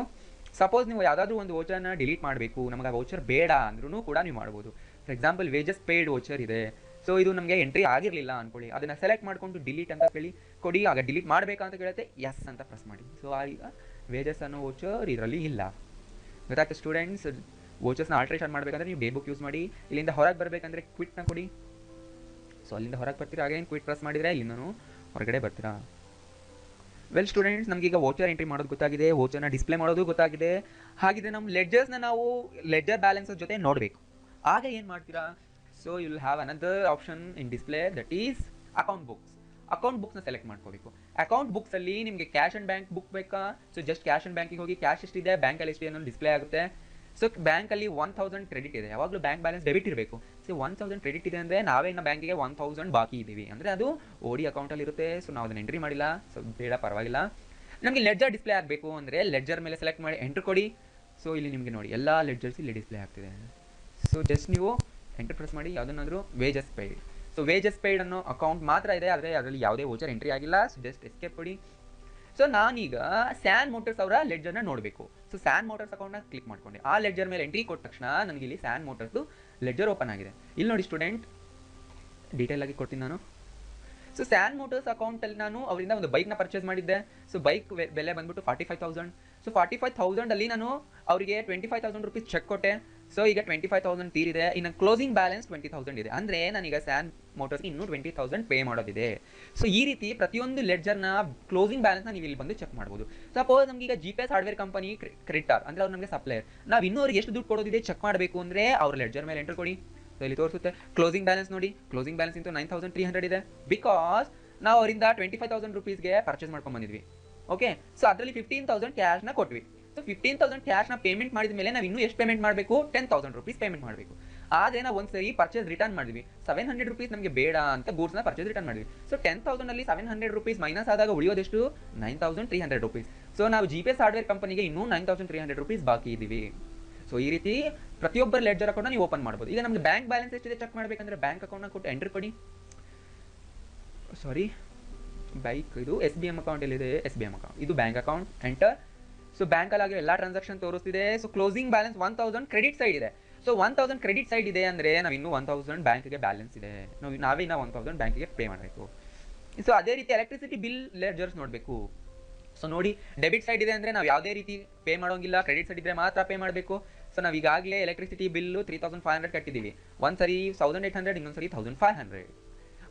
ಸಪೋಸ್ ನೀವು ಯಾವುದಾದ್ರೂ ಒಂದು ವೋಚರ್ನ ಡಿಲೀಟ್ ಮಾಡಬೇಕು, ನಮಗೆ ಆ ವೋಚರ್ ಬೇಡ ಅಂದ್ರೂ ಕೂಡ ನೀವು ಮಾಡ್ಬೋದು. For example wages paid voucher ಇದೆ. ಸೊ ಇದು ನಮಗೆ ಎಂಟ್ರಿ ಆಗಿರಲಿಲ್ಲ ಅನ್ಕೊಳ್ಳಿ, ಅದನ್ನು ಸೆಲೆಕ್ಟ್ ಮಾಡಿಕೊಂಡು ಡಿಲೀಟ್ ಅಂತ ಕೊಡಿ. ಆಗ ಡಿಲೀಟ್ ಮಾಡಬೇಕಂತ ಕೇಳುತ್ತೆ, ಎಸ್ ಅಂತ ಪ್ರೆಸ್ ಮಾಡಿ. ಸೊ ಈಗ ವೇಜಸ್ ಅನ್ನೋ ವೋಚರ್ ಇದರಲ್ಲಿ ಇಲ್ಲ. ಗೊತ್ತಾಯ್ತು ಸ್ಟೂಡೆಂಟ್ಸ್? ವೋಚರ್ಸ್ನ ಆಲ್ಟ್ರೇಷನ್ ಮಾಡಬೇಕಂದ್ರೆ ನೀವು ಡೇ ಬುಕ್ ಯೂಸ್ ಮಾಡಿ. ಇಲ್ಲಿಂದ ಹೊರಗೆ ಬರಬೇಕಂದ್ರೆ ಕ್ವಿಟ್ನ ಕೊಡಿ. ಸೊ ಅಲ್ಲಿಂದ ಹೊರಗೆ ಬರ್ತೀರಾ, ಅಗೇನ್ ಕ್ವಿಟ್ ಪ್ರೆಸ್ ಮಾಡಿದರೆ ಇಲ್ಲಿಂದನೂ ಹೊರಗಡೆ ಬರ್ತೀರಾ. ವೆಲ್ ಸ್ಟೂಡೆಂಟ್ಸ್, ನಮಗೀಗ ವೋಚರ್ ಎಂಟ್ರಿ ಮಾಡೋದು ಗೊತ್ತಾಗಿದೆ, ವೋಚರ್ನ ಡಿಸ್ಪ್ಲೇ ಮಾಡೋದು ಗೊತ್ತಾಗಿದೆ. ಹಾಗಿದ್ರೆ ನಮ್ಮ ಲೆಡ್ಜರ್ಸ್ನ ನಾವು ಲೆಡ್ಜರ್ ಬ್ಯಾಲೆನ್ಸ್ ಜೊತೆ ನೋಡಬೇಕು. ಆಗ ಏನು ಮಾಡ್ತೀರಾ? So you will have another option in display, that is account books. Account ಬುಕ್ಸ್ನ ಸೆಲೆಕ್ಟ್ ಮಾಡ್ಕೋಬೇಕು. ಅಕೌಂಟ್ ಬುಕ್ಸಲ್ಲಿ ನಿಮಗೆ ಕ್ಯಾಶ್ ಆ್ಯಂಡ್ ಬ್ಯಾಂಕ್ ಬುಕ್ ಬೇಕಾ? ಸೊ ಜಸ್ಟ್ ಕ್ಯಾಶ್ ಆ್ಯಂಡ್ ಬ್ಯಾಂಕಿಗೆ ಹೋಗಿ ಕ್ಯಾಶ್ ಎಷ್ಟಿದೆ, ಬ್ಯಾಂಕಲ್ಲಿ ಎಷ್ಟಿದೆ ಅನ್ನೋದು ಡಿಸ್ಪ್ಲೇ ಆಗುತ್ತೆ. ಸೊ ಬ್ಯಾಂಕಲ್ಲಿ 1000 ಕ್ರೆಡಿಟ್ ಇದೆ, ಯಾವಾಗಲೂ ಬ್ಯಾಂಕ್ ಬ್ಯಾಲೆನ್ಸ್ ಡೆಬಿಟ್ ಇರಬೇಕು. ಸೊ 1000 ಕ್ರೆಡಿಟ್ ಇದೆ ಅಂದರೆ ನಾವೇ ನಮ್ಮ ಬ್ಯಾಂಕಿಗೆ 1000 ಬಾಕಿ ಇದ್ದೀವಿ ಅಂದರೆ ಅದು ಓಡಿ ಅಕೌಂಟಲ್ಲಿ ಇರುತ್ತೆ. ಸೊ ನಾವು ಅದನ್ನು ಎಂಟ್ರಿ ಮಾಡಿಲ್ಲ, ಸೊ ಬೇಡ ಪರವಾಗಿಲ್ಲ. ನಮಗೆ ಲೆಡ್ಜರ್ ಡಿಸ್ಪ್ಲೇ ಆಗಬೇಕು ಅಂದರೆ ಲೆಡ್ಜರ್ ಮೇಲೆ ಸೆಲೆಕ್ಟ್ ಮಾಡಿ ಎಂಟ್ರ್ ಕೊಡಿ. ಸೊ ಇಲ್ಲಿ ನಿಮಗೆ ನೋಡಿ ಎಲ್ಲ ಲೆಡ್ಜರ್ಸ್ ಇಲ್ಲಿ ಡಿಸ್ಪ್ಲೇ ಆಗ್ತಿದೆ. ಸೊ ಜಸ್ಟ್ ನೀವು ಎಂಟ್ರ್ ಪ್ರೆಸ್ ಮಾಡಿ ಯಾವುದನ್ನಾದರೂ wages paid. So wages paid ಅನ್ನೋ ಅಕೌಂಟ್ ಮಾತ್ರ ಇದೆ, ಆದರೆ ಅದರಲ್ಲಿ ಯಾವುದೇ ವೋಚರ್ ಎಂಟ್ರಿ ಆಗಿಲ್ಲ. ಸೊ ಜಸ್ಟ್ ಎಸ್ಕೇಪ್ ಕೊಡಿ. ಸೊ ನಾನೀಗ ಸ್ಯಾನ್ ಮೋಟರ್ಸ್ ಅವರ ಲೆಡ್ಜರ್ನ ನೋಡಬೇಕು. ಸೊ ಸ್ಯಾನ್ ಮೋಟರ್ಸ್ ಅಕೌಂಟ್ನ ಕ್ಲಿಕ್ ಮಾಡ್ಕೊಂಡೆ. ಆ ಲೆಡ್ಜರ್ ಮೇಲೆ ಎಂಟ್ರಿ ಕೊಟ್ಟ ತಕ್ಷಣ ನನಗೆ ಇಲ್ಲಿ ಸ್ಯಾನ್ ಮೋಟರ್ಸ್ದು ಲೆಡ್ಜರ್ ಓಪನ್ ಆಗಿದೆ. ಇಲ್ಲಿ ನೋಡಿ ಸ್ಟೂಡೆಂಟ್, ಡೀಟೇಲ್ ಆಗಿ ಕೊಡ್ತೀನಿ ನಾನು. ಸೊ ಸ್ಯಾನ್ ಮೋಟರ್ಸ್ ಅಕೌಂಟಲ್ಲಿ ನಾನು ಅವರಿಂದ ಒಂದು ಬೈಕ್ನ ಪರ್ಚೇಸ್ ಮಾಡಿದ್ದೆ. ಸೊ ಬೈಕ್ ಬೆಲೆ ಬಂದ್ಬಿಟ್ಟು 45,000. ಸೊ 45,000ಅಲ್ಲಿ ನಾನು ಅವರಿಗೆ 25,000 ರುಪೀಸ್ ಚೆಕ್ ಕೊಟ್ಟೆ. ಸೊ ಈಗ 25,000 ತೀರಿದೆ. ಇನ್ನು ಕ್ಲೋಸಿಂಗ್ ಬ್ಯಾಲೆನ್ಸ್ 20,000 ಇದೆ. ಅಂದರೆ ನಾನೀಗ ಸ್ಯಾನ್ ಮೋಟರ್ಸ್ಗೆ ಇನ್ನೂ 20,000 ಪೇ ಮಾಡೋದಿದೆ. ಸೊ ಈ ರೀತಿ ಪ್ರತಿಯೊಂದು ಲೆಡ್ಜರ್ನ ಕ್ಲೋಸಿಂಗ್ ಬ್ಯಾಲೆನ್ಸ್ನ ನೀವು ಇಲ್ಲಿ ಬಂದು ಚೆಕ್ ಮಾಡ್ಬೋದು. ಸಪೋಸ್ ನಮ್ಗೆ ಈಗ GPS ಹಾರ್ಡ್ವೇರ್ ಕಂಪನಿ ಕ್ರೆಡಿಟಾರ್ ಅಂದರೆ ಅವ್ರು ನಮಗೆ ಸಪ್ಲೈಯರ್, ನಾವು ಇನ್ನೂ ಅವ್ರಿಗೆ ಎಷ್ಟು ದುಡ್ಡು ಕೊಡೋದಿದೆ ಚೆಕ್ ಮಾಡಬೇಕು ಅಂದರೆ ಅವ್ರ ಲೆಡ್ಜರ್ ಮೇಲೆ ಎಂಟರ್ ಕೊಡಿ. ಸೊ ಇಲ್ಲಿ ತೋರಿಸುತ್ತೆ ಕ್ಲೋಸಿಂಗ್ ಬ್ಯಾಲೆನ್ಸ್ ನೋಡಿ. ಕ್ಲೋಸಿಂಗ್ ಬ್ಯಾಲೆನ್ಸ್ ಇಂಟು 9,300 ಇದೆ. ಬಿಕಾಸ್ ನಾವು ಅವರಿಂದ 25,000 ರುಪೀಸ್ಗೆ ಪರ್ಚೇಸ್ ಮಾಡ್ಕೊಂಡು ಬಂದಿದ್ವಿ. ಓಕೆ, ಸೊ ಅದರಲ್ಲಿ 15,000 ಕ್ಯಾಶ್ನ ಕೊಟ್ವಿ. ಸೊ 15,000 ಕ್ಯಾಶ್ನ ಪೇಮೆಂಟ್ ಮಾಡಿದ ಮೇಲೆ ನಾವು ಇನ್ನೂ ಎಷ್ಟು ಪೇಮೆಂಟ್ ಮಾಡಬೇಕು? 10,000 ರುಪೀಸ್ ಪೇಮೆಂಟ್ ಮಾಡಬೇಕು. ಆದರೆ ನಾವು ಒಂದು ಸರಿ ಪರ್ಚೇಸ್ ರಿಟರ್ನ್ ಮಾಡಿದ್ವಿ, 700 ರುಪೀಸ್ ನಮಗೆ ಬೇಡ ಅಂತ ಗೂಡ್ಸ್ನ ಪರ್ಚೇಸ್ ರಿಟರ್ನ್ ಮಾಡಿದ್ವಿ. ಸೊ 10,000ಅಲ್ಲಿ 700 ರುಪೀಸ್ ಮೈನಸ್ ಆದಾಗ ಉಳಿಯೋದೆಷ್ಟು? 9,300 ರುಪೀಸ್. ಸೊ ನಾವು GPS ಹಾರ್ಡ್ವೇರ್ ಕಂಪನಿಗೆ ಇನ್ನೂ 9,300 ರುಪೀಸ್ ಬಾಕಿ ಇದ್ದೀವಿ. ಸೊ ಈ ರೀತಿ ಪ್ರತಿಯೊಬ್ಬರ ಲೆಡ್ಜರ್ ಅಕೌಂಟ್ನ ನೀವು ಓಪನ್ ಮಾಡ್ಬೋದು. ಈಗ ನಮಗೆ ಬ್ಯಾಂಕ್ ಬ್ಯಾಲೆನ್ಸ್ ಎಷ್ಟಿದೆ ಚೆಕ್ ಮಾಡಬೇಕಂದ್ರೆ ಬ್ಯಾಂಕ್ ಅಕೌಂಟ್ನ ಕೊಟ್ಟು ಎಂಟ್ರ್ ಕೊಡಿ. ಸಾರಿ, ಬೈಕ್ ಇದು SBM ಅಕೌಂಟ್ ಎಲ್ಲಿದೆ? SBM ಅಕೌಂಟ್, ಇದು ಬ್ಯಾಂಕ್ ಅಕೌಂಟ್. ಎಂಟರ್. ಸೊ ಬ್ಯಾಂಕಲ್ಲಿ ಆಗಿ ಎಲ್ಲ ಟ್ರಾನ್ಸಾಕ್ಷನ್ ತೋರಿಸ್ತಿದೆ. So closing balance 1000 credit side ಇದೆ. ಸೊ 1000 ಕ್ರೆಡಿಟ್ ಸೈಡ್ ಇದೆ ಅಂದರೆ ನಾವು ಇನ್ನೂ 1000 ಬ್ಯಾಂಕಿಗೆ ಬ್ಯಾಲೆನ್ಸ್ ಇದೆ. ನಾವೇ ಇನ್ನೂ 1000 ಬ್ಯಾಂಕಿಗೆ ಪೇ ಮಾಡಬೇಕು. ಸೊ ಅದೇ ರೀತಿ ಎಲೆಕ್ಟ್ರಿಸಿಟಿ ಬಿಲ್ ಲೆಡ್ಜರ್ಸ್ ನೋಡಬೇಕು. ಸೊ ನೋಡಿ, ಡೆಬಿಟ್ ಸೈಡ್ ಇದೆ ಅಂದರೆ ನಾವು ಯಾವುದೇ ರೀತಿ ಪೇ ಮಾಡೋಂಗಿಲ್ಲ, ಕ್ರೆಡಿಟ್ ಸೈಡ್ ಇದ್ದರೆ ಮಾತ್ರ ಪೇ ಮಾಡಬೇಕು. ಸೊ ನಾವು ಈಗಾಗಲೇ ಎಲೆಕ್ಟ್ರಿಸಿಟಿ ಬಿಲ್ಲು 3,500 ಕಟ್ಟಿದ್ದೀವಿ. ಒಂದು ಸರಿ 1,800, ಇನ್ನೊಂದು ಸರಿ 1,500.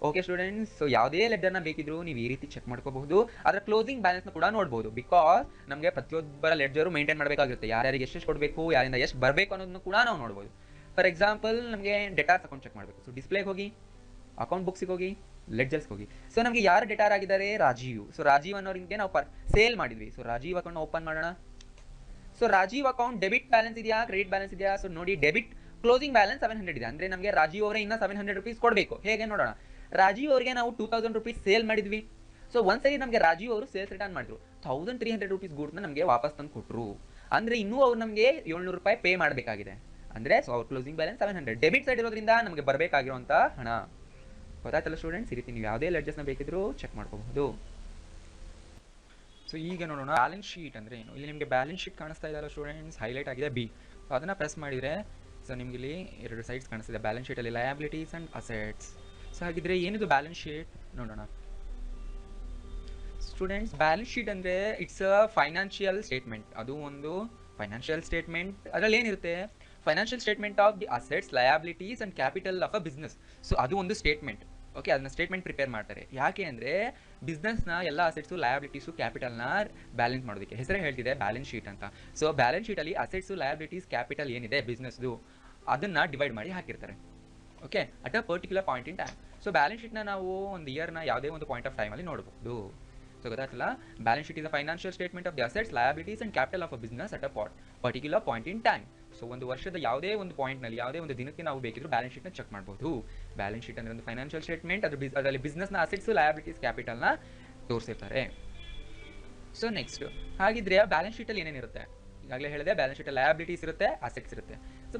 ಓಕೆ ಸ್ಟೂಡೆಂಟ್ಸ್, ಸೊ ಯಾವುದೇ ಲೆಡ್ಜರ್ನ ಬೇಕಿದ್ರು ನೀವು ಈ ರೀತಿ ಚೆಕ್ ಮಾಡ್ಕೋಬಹುದು. ಅದರ ಕ್ಲೋಸಿಂಗ್ ಬ್ಯಾಲೆನ್ಸ್ನ ಕೂಡ ನೋಡ್ಬೋದು. ಬಿಕಾಸ್ ನಮಗೆ ಪ್ರತಿಯೊಬ್ಬರ ಲೆಡ್ಜರು ಮೇಂಟೈನ್ ಮಾಡಬೇಕಾಗಿರುತ್ತೆ, ಯಾರ್ಯಾರಿಗೆ ಎಷ್ಟು ಕೊಡಬೇಕು, ಯಾರಿಂದ ಎಷ್ಟು ಬರಬೇಕು ಅನ್ನೋದನ್ನು ಕೂಡ ನಾವು ನೋಡ್ಬೋದು. ಫಾರ್ ಎಕ್ಸಾಂಪಲ್ ನಮಗೆ ಡೆಟಾರ್ಸ್ ಅಕೌಂಟ್ ಚೆಕ್ ಮಾಡಬೇಕು. ಸೊ ಡಿಸ್ಪ್ಲೇಗೆ ಹೋಗಿ, ಅಕೌಂಟ್ ಬುಕ್ಸಿಗೆ ಹೋಗಿ, ಲೆಡ್ಜರ್ಸ್ಗೆ ಹೋಗಿ. ಸೊ ನಮಗೆ ಯಾರು ಡೆಟಾರ್ ಆಗಿದ್ದಾರೆ? ರಾಜೀವ್. ಸೊ ರಾಜೀವ್ ಅನ್ನೋರಿಗೆ ನಾವು ಸೇಲ್ ಮಾಡಿದ್ವಿ. ಸೊ ರಾಜೀವ್ ಅಕೌಂಟ್ ಓಪನ್ ಮಾಡೋಣ. So Rajiv account debit balance ಇದೆಯಾ, ಕ್ರೆಡಿಟ್ ಬ್ಯಾಲೆನ್ಸ್ ಇದೆಯಾ? ಸೊ ನೋಡಿ, ಡೆಬಿಟ್ ಕ್ಲೋಸಿಂಗ್ ಬ್ಯಾಲೆನ್ಸ್ 700 ಇದೆ. ಅಂದರೆ ನಮಗೆ ರಾಜೀವ್ ಅವರೇ ಇನ್ನೂ 700 ರುಪೀಸ್ ಕೊಡಬೇಕು. ಹೇಗೆ ನೋಡೋಣ. ರಾಜೀವ್ ಅವರಿಗೆ ನಾವು 2,000 ರುಪೀಸ್ ಸೇಲ್ ಮಾಡಿದ್ವಿ. ಸೊ ಒಂದ್ಸರಿ ನಮಗೆ ರಾಜೀವ್ ಅವರು ಸೇಲ್ಸ್ ರಿಟರ್ನ್ ಮಾಡಿದ್ರು, 1,300 ರುಪೀಸ್ ಗೂಡ್ಸ್ನ ನಮಗೆ ವಾಪಸ್ ತಂದು ಕೊಟ್ಟರು. ಅಂದರೆ ಇನ್ನೂ ಅವ್ರು ನಮಗೆ 700 ರೂಪಾಯಿ ಪೇ ಮಾಡಬೇಕಾಗಿದೆ. ಅಂದರೆ ಸೊ ಅವ್ರ ಕ್ಲೋಸಿಂಗ್ ಬ್ಯಾಲೆನ್ಸ್ 700 ಡೆಬಿಟ್ ಸೈಡ್ ಇರೋದ್ರಿಂದ ನಮಗೆ ಬರಬೇಕಾಗಿರುವಂಥ ಹಣ. ಗೊತ್ತಾಯ್ತಲ್ಲ ಸ್ಟೂಡೆಂಟ್ಸ್? ಈ ರೀತಿ ನೀವು ಯಾವುದೇ ಲೆಡ್ಜರ್ಸ್ನ ಬೇಕಿದ್ರು ಚೆಕ್ ಮಾಡ್ಕೋಬಹುದು. ಸೊ ಈಗ ನೋಡೋಣ ಬ್ಯಾಲೆನ್ಸ್ ಶೀಟ್ ಅಂದರೆ ಏನು. ಇಲ್ಲಿ ನಿಮಗೆ ಬ್ಯಾಲೆನ್ಸ್ ಶೀಟ್ ಕಾಣಿಸ್ತಾ ಇದೆಯಲ್ಲ ಸ್ಟೂಡೆಂಟ್ಸ್, ಹೈಲೈಟ್ ಆಗಿದೆ B. ಸೊ ಅದನ್ನು ಪ್ರೆಸ್ ಮಾಡಿದರೆ ಸೊ ನಿಮಗೆ ಇಲ್ಲಿ 2 ಸೈಡ್ಸ್ ಕಾಣಿಸ್ತಿದೆ. ಬ್ಯಾಲೆನ್ಸ್ ಶೀಟಲ್ಲಿ ಲಯಬಿಲಿಟೀಸ್ ಆ್ಯಂಡ್ ಅಸೆಟ್ಸ್. ಸೊ ಹಾಗಿದ್ರೆ ಏನಿದು ಬ್ಯಾಲೆನ್ಸ್ ಶೀಟ್ ನೋಡೋಣ ಸ್ಟೂಡೆಂಟ್ಸ್. ಬ್ಯಾಲೆನ್ಸ್ ಶೀಟ್ ಅಂದರೆ ಇಟ್ಸ್ ಅ ಫೈನಾನ್ಷಿಯಲ್ ಸ್ಟೇಟ್ಮೆಂಟ್. ಅದು ಒಂದು ಫೈನಾನ್ಷಿಯಲ್ ಸ್ಟೇಟ್ಮೆಂಟ್. ಅದರಲ್ಲಿ ಏನಿರುತ್ತೆ? Financial statement of the assets, liabilities and capital of a business. So ಅದು ಒಂದು ಸ್ಟೇಟ್ಮೆಂಟ್. ಓಕೆ, ಅದನ್ನ ಸ್ಟೇಟ್ಮೆಂಟ್ ಪ್ರಿಪೇರ್ ಮಾಡ್ತಾರೆ. ಯಾಕೆ ಅಂದರೆ ಬಿಸ್ನೆಸ್ನ ಎಲ್ಲ ಅಸೆಟ್ಸು, ಲಯಬಿಲಿಟೀಸು, ಕ್ಯಾಪಿಟಲ್ನ ಬ್ಯಾಲೆನ್ಸ್ ಮಾಡೋದಕ್ಕೆ ಹೆಸರೇ ಹೇಳ್ತಿದೆ ಬ್ಯಾಲೆನ್ಸ್ ಶೀಟ್ ಅಂತ. ಸೊ ಬ್ಯಾಲೆನ್ಸ್ ಶೀಟಲ್ಲಿ ಅಸೆಟ್ಸು, ಲಯಬಿಲಿಟೀಸ್, ಕ್ಯಾಪಿಟಲ್ ಏನಿದೆ ಬಿಸ್ನೆಸ್ದು ಅದನ್ನು ಡಿವೈಡ್ ಮಾಡಿ ಹಾಕಿರ್ತಾರೆ. Okay, at a particular point in time. So balance ಶೀಟ್ನ ನಾವು ಒಂದು ಇಯರ್ನ ಯಾವುದೇ ಒಂದು ಪಾಯಿಂಟ್ ಆಫ್ ಟೈಮಲ್ಲಿ ನೋಡಬಹುದು. ಸೊ ಗೊತ್ತಾಯ್ತಲ್ಲ, balance sheet is a financial statement of the assets, liabilities and capital of a business at a particular point in time. So ಒಂದು ವರ್ಷದ ಯಾವುದೇ ಒಂದು ಪಾಯಿಂಟ್ನಲ್ಲಿ, ಯಾವುದೇ ಒಂದು ದಿನಕ್ಕೆ ನಾವು ಬೇಕಿದ್ರು ಬ್ಯಾಲೆನ್ಸ್ ಶೀಟ್ನ ಚೆಕ್ ಮಾಡ್ಬೋದು. ಬ್ಯಾಲೆನ್ಸ್ ಶೀಟ್ ಅಂದರೆ ಒಂದು ಫೈನಾನ್ಷಿಯಲ್ ಸ್ಟೇಟ್ಮೆಂಟ್, ಅದರಲ್ಲಿ ಬಿಸ್ನೆಸ್ನ ಅಸೆಟ್ಸು, ಲಯಬಿಲಿಟೀಸ್, ಕ್ಯಾಪಿಟಲ್ನ ತೋರಿಸಿರ್ತಾರೆ. ಸೊ ನೆಕ್ಸ್ಟ್, ಹಾಗಿದ್ರೆ ಬ್ಯಾಲೆನ್ಸ್ ಶೀಟಲ್ಲಿ ಏನೇನಿರುತ್ತೆ? ಈಗಾಗಲೇ ಹೇಳಿದೆ, ಬ್ಯಾಲೆನ್ಸ್ ಶೀಟಲ್ಲಿ ಲಯಬಿಲಿಟೀಸ್ ಇರುತ್ತೆ, ಅಸೆಟ್ಸ್ ಇರುತ್ತೆ. ಸೊ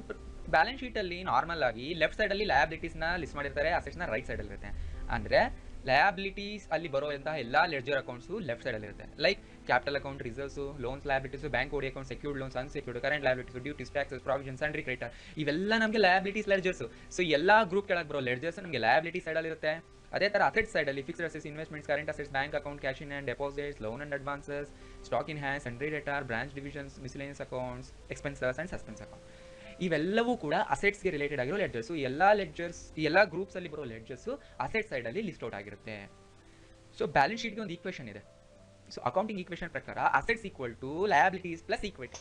ಬ್ಯಾಲೆನ್ಸ್ ಶೀಟಲ್ಲಿ ನಾರ್ಮಲ್ ಆಗಿ ಲೆಫ್ಟ್ ಸೈಡಲ್ಲಿ ಲಯಬಿಲಿಟೀಸ್ನ ಲಿಸ್ಟ್ ಮಾಡಿರ್ತಾರೆ, ಅಸೆಟ್ಸ್ನ ರೈಟ್ ಸೈಡಲ್ಲಿ ಇರುತ್ತೆ. ಅಂದರೆ ಲಯಬಿಲಿಟೀಸ್ ಅಲ್ಲಿ ಬರುವಂತಹ ಎಲ್ಲ ಲೆಡ್ಜರ್ ಅಕೌಂಟ್ಸು ಲೆಫ್ಟ್ ಸೈಡಲ್ಲಿ ಇರುತ್ತೆ. Like capital account, reserves, loans liabilities, bank OD account, secured loans, unsecured, current liabilities, duties, taxes, provision, sundry creditor, ಇವೆಲ್ಲ ನಮಗೆ ಲಯಬಿಲಿಟೀಸ್ ಲೆಡ್ಜರ್ಸ್. ಸೊ ಎಲ್ಲ ಗ್ರೂಪ್ ಕೆಳಗೆ ಬರೋ ಲೆಡ್ಜರ್ಸ್ ನಮಗೆ ಲಯಬಿಲಿಟಿ ಸೈಡಲ್ಲಿ ಇರುತ್ತೆ. ಅದೇ ಥರ ಅಸೆಟ್ ಸೈಡಲ್ಲಿ fixed assets, investments, current assets, bank account, cash in and deposits, loan and advances, stock in hand, sundry debtor, branch divisions, miscellaneous accounts, expenses and suspense account, ಇವೆಲ್ಲವೂ ಕೂಡ ಅಸೆಟ್ಸ್ಗೆ ರಿಲೇಟೆಡ್ ಆಗಿರೋ ಲೆಡ್ಜರ್ಸು. ಎಲ್ಲ ಲೆಡ್ಜರ್ಸ್, ಈ ಎಲ್ಲ ಗ್ರೂಪ್ಸಲ್ಲಿ ಬರೋ ಲೆಡ್ಜರ್ಸು ಅಸೆಟ್ ಸೈಡಲ್ಲಿ list out ಆಗಿರುತ್ತೆ. ಸೊ ಬ್ಯಾಲೆನ್ಸ್ ಶೀಟ್ಗೆ ಒಂದು ಈಕ್ವೇಷನ್ ಇದೆ. ಸೊ ಅಕೌಂಟಿಂಗ್ ಈಕ್ವೇಷನ್ ಪ್ರಕಾರ assets equal to liabilities plus equity.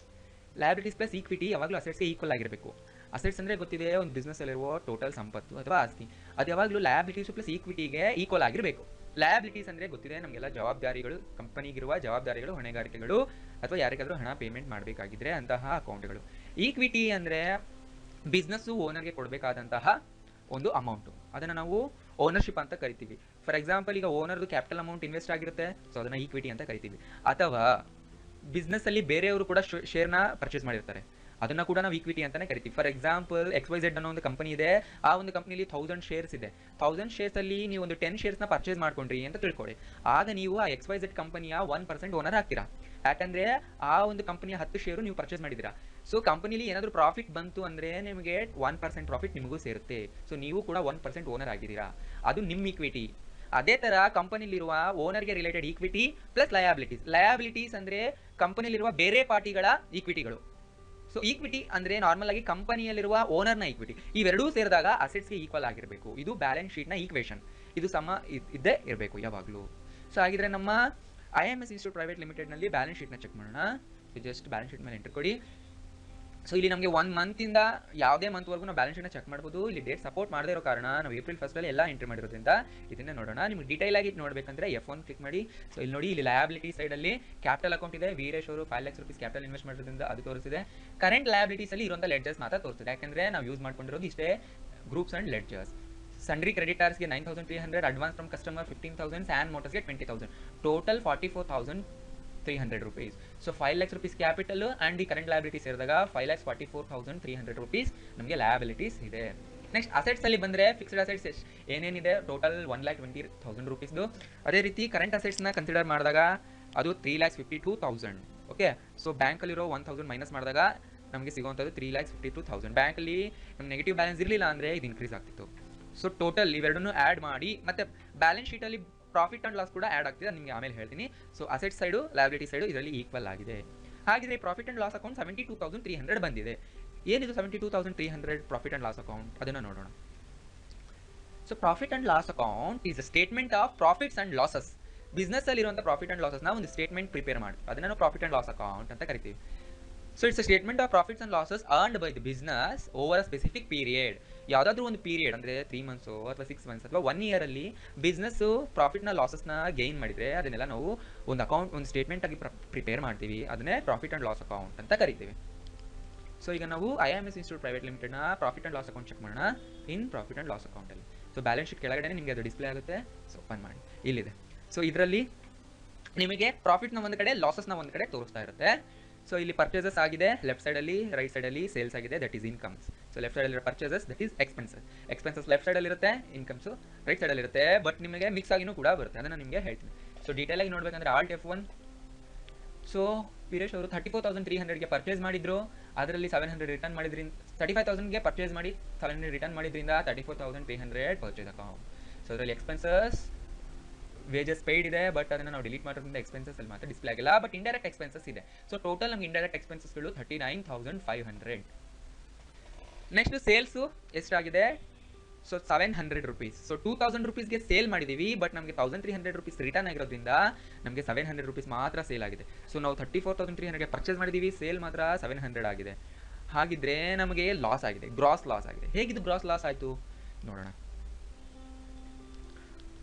Liabilities plus equity ಯಾವಾಗಲೂ ಅಸೆಟ್ಸ್ಗೆ ಈಕ್ವಲ್ ಆಗಿರಬೇಕು. ಅಸೆಟ್ಸ್ ಅಂದರೆ ಗೊತ್ತಿದೆ, ಒಂದು ಬಿಸ್ನೆಸ್ಸಲ್ಲಿರುವ ಟೋಟಲ್ ಸಂಪತ್ತು ಅಥವಾ ಆಸ್ತಿ, ಅದು ಯಾವಾಗಲೂ ಲಯಬಿಲಿಟೀಸ್ ಪ್ಲಸ್ ಈಕ್ವಿಟಿಗೆ ಈಕ್ವಲ್ ಆಗಿರಬೇಕು. ಲಯಬಿಲಿಟೀಸ್ ಅಂದರೆ ಗೊತ್ತಿದೆ ನಮಗೆಲ್ಲ ಜವಾಬ್ದಾರಿಗಳು, ಕಂಪನಿಗಿರುವ ಜವಾಬ್ದಾರಿಗಳು, ಹೊಣೆಗಾರಿಕೆಗಳು, ಅಥವಾ ಯಾರಿಗಾದರೂ ಹಣ ಪೇಮೆಂಟ್ ಮಾಡಬೇಕಾಗಿದ್ರೆ ಅಂತಹ ಅಕೌಂಟ್ಗಳು. ಈಕ್ವಿಟಿ ಅಂದರೆ ಬಿಸ್ನೆಸ್ಸು ಓನರ್ಗೆ ಕೊಡಬೇಕಾದಂತಹ ಒಂದು ಅಮೌಂಟು, ಅದನ್ನು ನಾವು ಓನರ್ಶಿಪ್ ಅಂತ ಕರಿತೀವಿ. ಫಾರ್ ಎಕ್ಸಾಂಪಲ್, ಈಗ ಓನರ್ದು ಕ್ಯಾಪಿಟಲ್ ಅಮೌಂಟ್ ಇನ್ವೆಸ್ಟ್ ಆಗಿರುತ್ತೆ, ಸೊ ಅದನ್ನು ಈಕ್ವಿಟಿ ಅಂತ ಕರಿತೀವಿ. ಅಥವಾ ಬಿಸ್ನೆಸ್ಸಲ್ಲಿ ಬೇರೆಯವರು ಕೂಡ ಶೇರ್ನ ಪರ್ಚೇಸ್ ಮಾಡಿರ್ತಾರೆ, ಅದನ್ನು ಕೂಡ ನಾವು ಈಕ್ವಿಟಿ ಅಂತಲೇ ಕರಿತೀವಿ. ಫಾರ್ ಎಕ್ಸಾಂಪಲ್, XYZ ಅನ್ನೋ ಒಂದು ಕಂಪನಿ ಇದೆ, ಆ ಒಂದು ಕಂಪನಿಲಿ 1000 ಶೇರ್ಸ್ ಇದೆ. 1000 ಶೇರ್ಸಲ್ಲಿ ನೀವು ಒಂದು 10 ಶೇರ್ಸ್ನ ಪರ್ಚೇಸ್ ಮಾಡ್ಕೊಂಡ್ರಿ ಅಂತ ತಿಳ್ಕೊಳ್ಳಿ. ಆಗ ನೀವು ಆ XYZ ಕಂಪನಿಯ 1% ಓನರ್ ಆಗ್ತೀರಾ. ಯಾಕಂದರೆ ಆ ಒಂದು ಕಂಪನಿಯ 10 ಶೇರು ನೀವು ಪರ್ಚೇಸ್ ಮಾಡಿದ್ದೀರಾ. ಸೊ ಕಂಪನಿಲಿ ಏನಾದರೂ ಪ್ರಾಫಿಟ್ ಬಂತು ಅಂದರೆ ನಿಮಗೆ 1% ಪ್ರಾಫಿಟ್ ನಿಮಗೂ ಸೇರುತ್ತೆ. ಸೊ ನೀವು ಕೂಡ 1% ಓನರ್ ಆಗಿದ್ದೀರಾ, ಅದು ನಿಮ್ಮ ಈಕ್ವಿಟಿ. ಅದೇ ಥರ ಕಂಪನಿಲಿರುವ ಓನರ್ಗೆ related equity plus liabilities. Liabilities ಅಂದರೆ ಕಂಪನಿಲಿರುವ ಬೇರೆ ಪಾರ್ಟಿಗಳ ಈಕ್ವಿಟಿಗಳು. ಸೊ ಈಕ್ವಿಟಿ ಅಂದರೆ ನಾರ್ಮಲ್ ಆಗಿ ಕಂಪನಿಯಲ್ಲಿರುವ ಓನರ್ನ ಈಕ್ವಿಟಿ. ಇವೆರಡೂ ಸೇರಿದಾಗ ಅಸೆಟ್ಸ್ಗೆ ಈಕ್ವಲ್ ಆಗಿರಬೇಕು. ಇದು ಬ್ಯಾಲೆನ್ಸ್ ಶೀಟ್ನ ಈಕ್ವೇಷನ್. ಇದು ಇದ್ದೇ ಇರಬೇಕು ಯಾವಾಗಲೂ. ಸೊ ಹಾಗಿದ್ರೆ ನಮ್ಮ IMS ಇನ್ಸ್ಟಿಟ್ಯೂಟ್ ಪ್ರೈವೇಟ್ ಲಿಮಿಟೆಡ್ನಲ್ಲಿ ಬ್ಯಾಲೆನ್ಸ್ ಶೀಟ್ನ ಚೆಕ್ ಮಾಡೋಣ. ಜಸ್ಟ್ ಬ್ಯಾಲೆನ್ಸ್ ಶೀಟ್ ಮೇಲೆ ಎಂಟರ್ ಕೊಡಿ. ಸೊ ಇಲ್ಲಿ ನಮಗೆ 1 ಮಂತಿಂದ ಯಾವುದೇ ಮಂತ್ವರೆಗೂ ನಾವು ಬ್ಯಾಲೆನ್ಸ್ ಶೀಟ್ನ ಚೆಕ್ ಮಾಡ್ಬೋದು. ಇಲ್ಲಿ ಡೇಟ್ ಸಪೋರ್ಟ್ ಮಾಡದೇ ಇರೋ ಕಾರಣ ನಾವು ಏಪ್ರಿಲ್ 1 ಎಲ್ಲ ಎಂಟ್ರಿ ಮಾಡಿರೋದ್ರಿಂದ ಇದನ್ನೇ ನೋಡೋಣ. ನಿಮಗೆ ಡೀಟೈಲ್ ಆಗಿ ನೋಡಬೇಕಂದ್ರೆ F1 ಕ್ಲಿಕ್ ಮಾಡಿ. ಸೊ ಇಲ್ಲಿ ನೋಡಿ, ಇಲ್ಲಿ ಲಯಬಿಲಿಟಿ ಸೈಡಲ್ಲಿ ಕ್ಯಾಪಿಟಲ್ ಅಕೌಂಟ್ ಇದೆ. ವೀರೇಶ್ ಅವರು 5 ಲಕ್ಷ ರೂಪೀಸ್ ಕ್ಯಾಪಿಟಲ್ ಇನ್ವೆಸ್ಟ್ ಮಾಡೋದ್ರಿಂದ ಅದು ತೋರಿಸಿದೆ. ಕರೆಂಟ್ ಲಯಬಿಲಿಟೀಸಲ್ಲಿ ಇರುವಂಥ ಲೆಡ್ಜರ್ಸ್ ಮಾತ್ರ ತೋರಿಸಿದೆ, ಯಾಕಂದರೆ ನಾವು ಯೂಸ್ ಮಾಡ್ಕೊಂಡಿರೋದು ಇಷ್ಟೇ ಗ್ರೂಪ್ಸ್ ಆ್ಯಂಡ್ ಲೆಡ್ಜರ್ಸ್. ಸನ್ರಿ ಕ್ರೆಡಿಟರ್ಸ್ಗೆ 9300, ಅಡ್ವಾನ್ಸ್ ಫ್ರಮ್ ಕಸ್ಟಮರ್ 15,000, ಸ್ಯಾನ್ ಮೋಟರ್ಸ್ಗೆ 20,000, total 44,300 rupees. So 5 lakhs rupees capital and the current liabilities ಸೇರಿದಾಗ 5,44,300 rupees ನಮಗೆ ಲಯಬಿಲಿಟೀಸ್ ಇದೆ. ನೆಕ್ಸ್ಟ್ ಅಸೆಟ್ಸಲ್ಲಿ ಬಂದರೆ ಫಿಕ್ಸ್ಡ್ ಅಸೆಟ್ಸ್ ಏನೇನಿದೆ, ಟೋಟಲ್ 1,20,000 rupeesದು. ಅದೇ ರೀತಿ ಕರೆಂಟ್ ಅಸೆಟ್ಸ್ನ ಕನ್ಸಿಡರ್ ಮಾಡಿದಾಗ ಅದು 3,52,000. ಓಕೆ, ಸೊ ಬ್ಯಾಂಕಲ್ಲಿರೋ 1,000 ಮೈನಸ್ ಮಾಡಿದಾಗ ನಮಗೆ ಸಿಗುವಂಥದ್ದು 3,52,000. ಬ್ಯಾಂಕಲ್ಲಿ ನಮ್ಮ ನೆಗೆಟಿವ್ ಬ್ಯಾಲೆನ್ಸ್ ಇರಲಿಲ್ಲ ಅಂದರೆ ಇದು ಇನ್ಕ್ರೀಸ್ ಆಗ್ತಿತ್ತು. ಸೊ ಟೋಟಲ್ ಇವೆರಡನ್ನೂ ಆ್ಯಡ್ ಮಾಡಿ ಮತ್ತೆ ಬ್ಯಾಲೆನ್ಸ್ ಶೀಟಲ್ಲಿ ಪ್ರಾಫಿಟ್ ಆ್ಯಂಡ್ ಲಾಸ್ ಕೂಡ ಆ್ಯಡ್ ಆಗ್ತಿದೆ, ನಿಮಗೆ ಆಮೇಲೆ ಹೇಳ್ತೀನಿ. So asset side liability side ಇದರಲ್ಲಿ ಈಕ್ವಲ್ ಆಗಿದೆ. ಹಾಗಿದ್ರೆ ಪ್ರಾಫಿಟ್ ಆ್ಯಂಡ್ ಲಾಸ್ ಅಕೌಂಟ್ 72,300 ಬಂದಿದೆ. ಏನಿದು 72,300 ಪ್ರಾಫಿಟ್ ಆ್ಯಂಡ್ ಲಾಸ್ ಅಕೌಂಟ್, ಅದನ್ನು ನೋಡೋಣ. So profit and loss account is a statement of profits and losses. ಬಿಸ್ನೆಸ್ಸಲ್ಲಿರುವಂಥ ಪ್ರಾಫಿಟ್ ಆ್ಯಂಡ್ ಲಾಸಸ್ನ ಒಂದು ಸ್ಟೇಟ್ಮೆಂಟ್ ಪ್ರಿಪೇರ್ ಮಾಡ್ತೀವಿ, ಅದನ್ನು ನಾವು ಪ್ರಾಫಿಟ್ ಆ್ಯಂಡ್ ಲಾಸ್ ಅಕೌಂಟ್ ಅಂತ ಕರಿತೀವಿ. So it's a statement of profits and losses earned by the business over a specific period. ಯಾವುದಾದ್ರೂ ಒಂದು ಪೀರಿಯಡ್ ಅಂದರೆ 3 months ಅಥವಾ 6 months ಅಥವಾ 1 year ಬಿಸ್ನೆಸ್ಸು ಪ್ರಾಫಿಟ್ನ ಲಾಸಸ್ನ ಗೇನ್ ಮಾಡಿದರೆ ಅದನ್ನೆಲ್ಲ ನಾವು ಒಂದು ಅಕೌಂಟ್, ಒಂದು ಸ್ಟೇಟ್ಮೆಂಟ್ ಆಗಿ ಪ್ರಿಪೇರ್ ಮಾಡ್ತೀವಿ, ಅದನ್ನೇ ಪ್ರಾಫಿಟ್ ಆ್ಯಂಡ್ ಲಾಸ್ ಅಕೌಂಟ್ ಅಂತ ಕರಿತೀವಿ. ಸೊ ಈಗ ನಾವು IMS ಇನ್ಸ್ಟಿಟ್ಯೂಟ್ ಪ್ರೈವೇಟ್ ಲಿಮಿಟೆಡ್ನ profit and loss account check ಮಾಡೋಣ. ಇನ್ ಪ್ರಾಫಿಟ್ ಆ್ಯಂಡ್ ಲಾಸ್ ಅಕೌಂಟಲ್ಲಿ ಸೊ ಬ್ಯಾಲೆನ್ಸ್ ಶೀಟ್ ಕೆಳಗಡೆ ನಿಮಗೆ ಅದು ಡಿಸ್ಪ್ಲೇ ಆಗುತ್ತೆ. ಸೊ ಓಪನ್ ಮಾಡಿ, ಇಲ್ಲಿದೆ. ಸೊ ಇದರಲ್ಲಿ ನಿಮಗೆ ಪ್ರಾಫಿಟ್ನ ಒಂದು ಕಡೆ, ಲಾಸಸ್ನ ಒಂದು ಕಡೆ ತೋರಿಸ್ತಾ ಇರುತ್ತೆ. ಸೊ ಇಲ್ಲಿ ಪರ್ಚೇಸಸ್ ಆಗಿದೆ ಲೆಫ್ಟ್ ಸೈಡಲ್ಲಿ, ರೈಟ್ ಸೈಡಲ್ಲಿ ಸೇಲ್ಸ್ ಆಗಿದೆ, that is incomes. So left ಸೈಡಲ್ಲಿರೋ purchases, that is expenses. Expenses left ಸೈಡಲ್ಲಿರುತ್ತೆ, ಇನ್ಕಮ್ಸು ರೈಟ್ ಸೈಡಲ್ಲಿರುತ್ತೆ. ಬಟ್ ನಿಮಗೆ ಮಿಕ್ಸ್ ಆಗಿನೂ ಕೂಡ ಬರುತ್ತೆ, ಅದನ್ನು ನಿಮಗೆ ಹೇಳ್ತೀನಿ. ಸೊ ಡೀಟೇಲಾಗಿ ನೋಡಬೇಕಂದ್ರೆ ಆಲ್ಟ್ F1. ಸೊ ವೀರೇಶ್ ಅವರು 34,300ಗೆ ಪರ್ಚೇಸ್ ಮಾಡಿದ್ರು, ಅದರಲ್ಲಿ 700 ರಿಟರ್ನ್ ಮಾಡಿದ್ರಿಂದ 35,000ಗೆ ಪರ್ಚೇಸ್ ಮಾಡಿ 700 ರಿಟರ್ನ್ ಮಾಡಿದ್ರಿಂದ 34,300 ಪರ್ಚೇಸ್ ಅಕೌಂಟ್. ಸೊ ಅದರಲ್ಲಿ ಎಕ್ಸ್ಪೆನ್ಸಸ್, ವೇಜಸ್ ಪೇಯ್ಡ್ ಇದೆ, ಬಟ್ ಅದನ್ನು ನಾವು ಡಿಲೀಟ್ ಮಾಡೋದ್ರಿಂದ ಎಕ್ಸ್ಪೆನ್ಸಸ್ ಅಲ್ಲಿ ಮಾತ್ರ ಡಿಸ್ಪ್ಲೇ ಆಗಿಲ್ಲ, ಬಟ್ ಇಂಡೈರೆಕ್ಟ್ ಎಕ್ಸ್ಪೆನ್ಸಸ್ ಇದೆ. ಸೊ ಟೋಟಲ್ ನಮ್ಗೆ ಇಂಡೈರೆಕ್ಟ್ ಎಕ್ಸ್ಪೆನ್ಸಸ್ಗಳು 39,500. ನೆಕ್ಸ್ಟ್ ಸೇಲ್ಸು ಎಷ್ಟಾಗಿದೆ, ಸೊ 700 rupees. ಸೊ 2,000 rupeesಗೆ ಸೇಲ್ ಮಾಡಿದ್ದೀವಿ, ಬಟ್ ನಮಗೆ 1,300 rupees ರಿಟರ್ನ್ ಆಗಿರೋದ್ರಿಂದ ನಮಗೆ 700 rupees ಮಾತ್ರ ಸೇಲ್ ಆಗಿದೆ. ಸೊ ನಾವು 34,300ಗೆ ಪರ್ಚೇಸ್ ಮಾಡಿದ್ದೀವಿ, ಸೇಲ್ ಮಾತ್ರ 700 ಆಗಿದೆ. ಹಾಗಿದ್ರೆ ನಮಗೆ ಲಾಸ್ ಆಗಿದೆ, ಗ್ರಾಸ್ ಲಾಸ್ ಆಗಿದೆ. ಹೇಗಿದು ಗ್ರಾಸ್ ಲಾಸ್ ಆಯಿತು ನೋಡೋಣ.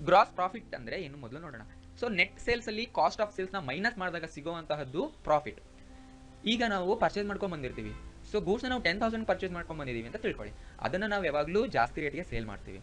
ಗ್ರಾಸ್ ಪ್ರಾಫಿಟ್ ಅಂದರೆ ಏನು ಮೊದಲು ನೋಡೋಣ. ಸೊ ನೆಟ್ ಸೇಲ್ಸಲ್ಲಿ ಕಾಸ್ಟ್ ಆಫ್ ಸೇಲ್ಸ್ನ ಮೈನಸ್ ಮಾಡಿದಾಗ ಸಿಗುವಂತಹದ್ದು ಪ್ರಾಫಿಟ್. ಈಗ ನಾವು ಪರ್ಚೇಸ್ ಮಾಡ್ಕೊಂಡು ಬಂದಿರ್ತೀವಿ. ಸೊ ಗೂಡ್ಸ್ನ ನಾವು 10,000 ಪರ್ಚೇಸ್ ಮಾಡ್ಕೊಂಡು ಬಂದಿದ್ದೀವಿ ಅಂತ ತಿಳ್ಕೊಳ್ಳಿ. ಅದನ್ನು ನಾವು ಯಾವಾಗಲೂ ಜಾಸ್ತಿ ರೇಟ್ಗೆ ಸೇಲ್ ಮಾಡ್ತೀವಿ.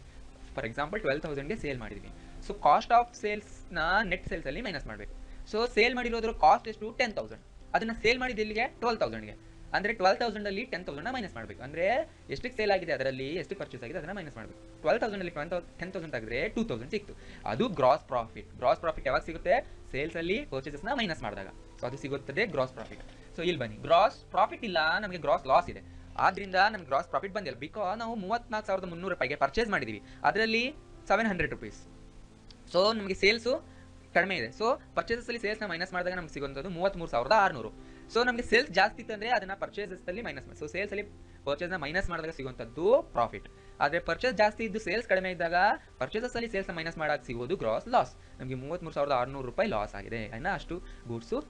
ಫಾರ್ ಎಕ್ಸಾಂಪಲ್ 12,000ಗೆ ಸೇಲ್ ಮಾಡಿದ್ವಿ. ಸೊ ಕಾಸ್ಟ್ ಆಫ್ ಸೇಲ್ಸ್ನ ನೆಟ್ ಸೇಲ್ಸಲ್ಲಿ ಮೈನಸ್ ಮಾಡಬೇಕು. ಸೊ ಸೇಲ್ ಮಾಡಿರೋದ್ರ ಕಾಸ್ಟ್ ಎಷ್ಟು 10,000, ಅದನ್ನು ಸೇಲ್ ಮಾಡಿದ್ದು ಇಲ್ಲಿಗೆ 12,000ಗೆ. ಅಂದರೆ 12,000 ಅಲ್ಲಿ 10,000 ಮೈನಸ್ ಮಾಡಬೇಕು. ಅಂದರೆ ಎಷ್ಟಕ್ಕೆ ಸೇಲ್ ಆಗಿದೆ ಅದರಲ್ಲಿ ಎಷ್ಟು ಪರ್ಚೇಸ್ ಆಗಿದೆ ಅದನ್ನು ಮೈನಸ್ ಮಾಡಬೇಕು. 12,000 ಅಲ್ಲಿ 10,000 ತೆಗೆದ್ರೆ 2,000 ಸಿಕ್ತು. ಅದು ಗ್ರಾಸ್ ಪ್ರಾಫಿಟ್. ಗ್ರಾಸ್ ಪ್ರಾಫಿಟ್ ಯಾವಾಗ ಸಿಗುತ್ತೆ? ಸೇಲ್ಸಲ್ಲಿ ಪರ್ಚೇಸಸ್ನ ಮೈನಸ್ ಮಾಡಿದಾಗ. ಸೊ ಅದು ಸಿಗುತ್ತದೆ ಗ್ರಾಸ್ ಪ್ರಾಫಿಟ್. ಸೊ ಇಲ್ಲಿ ಬನ್ನಿ, ಗ್ರಾಸ್ ಪ್ರಾಫಿಟ್ ಇಲ್ಲ, ನಮಗೆ ಗ್ರಾಸ್ ಲಾಸ್ ಇದೆ. ಆದ್ರಿಂದ ನಮ್ಗೆ ಗ್ರಾಸ್ ಪ್ರಾಫಿಟ್ ಬಂದಿಲ್ಲ. ಬಿಕಾಸ್ ನಾವು 34,300 ರೂಪಾಯಿಗೆ ಪರ್ಚೇಸ್ ಮಾಡಿದ್ದೀವಿ, ಅದರಲ್ಲಿ 700 ರುಪೀಸ್. ಸೊ ನಮಗೆ ಸೇಲ್ಸು ಕಡಿಮೆ ಇದೆ. ಸೊ ಪರ್ಚೇಸಲ್ಲಿ ಸೇಲ್ಸ್ನ ಮೈನಸ್ ಮಾಡಿದಾಗ ನಮ್ಗೆ ಸಿಗುವಂಥದ್ದು 33,600. ಸೊ ನಮಗೆ ಸೇಲ್ಸ್ ಜಾಸ್ತಿ ಇತ್ತಂದರೆ ಅದನ್ನು ಪರ್ಚೇಸಲ್ಲಿ ಮೈನಸ್ ಮಾಡಿ. ಸೊ ಸೇಲ್ಸಲ್ಲಿ ಪರ್ಚೇಸ್ನ ಮೈನಸ್ ಮಾಡಿದಾಗ ಸಿಗುವಂಥದ್ದು ಪ್ರಾಫಿಟ್. ಆದರೆ ಪರ್ಚೇಸ್ ಜಾಸ್ತಿ ಇದ್ದು ಸೇಲ್ಸ್ ಕಡಿಮೆ ಇದ್ದಾಗ ಪರ್ಚೇಸಲ್ಲಿ ಸೇಲ್ಸ್ನ ಮೈನಸ್ ಮಾಡಾಗ ಸಿಗೋದು ಗ್ರಾಸ್ ಲಾಸ್. ನಮಗೆ 33,600 ರೂಪಾಯಿ ಲಾಸ್ ಆಗಿದೆ. ಇನ್ನು ಅಷ್ಟು ಗೂಡ್ಸು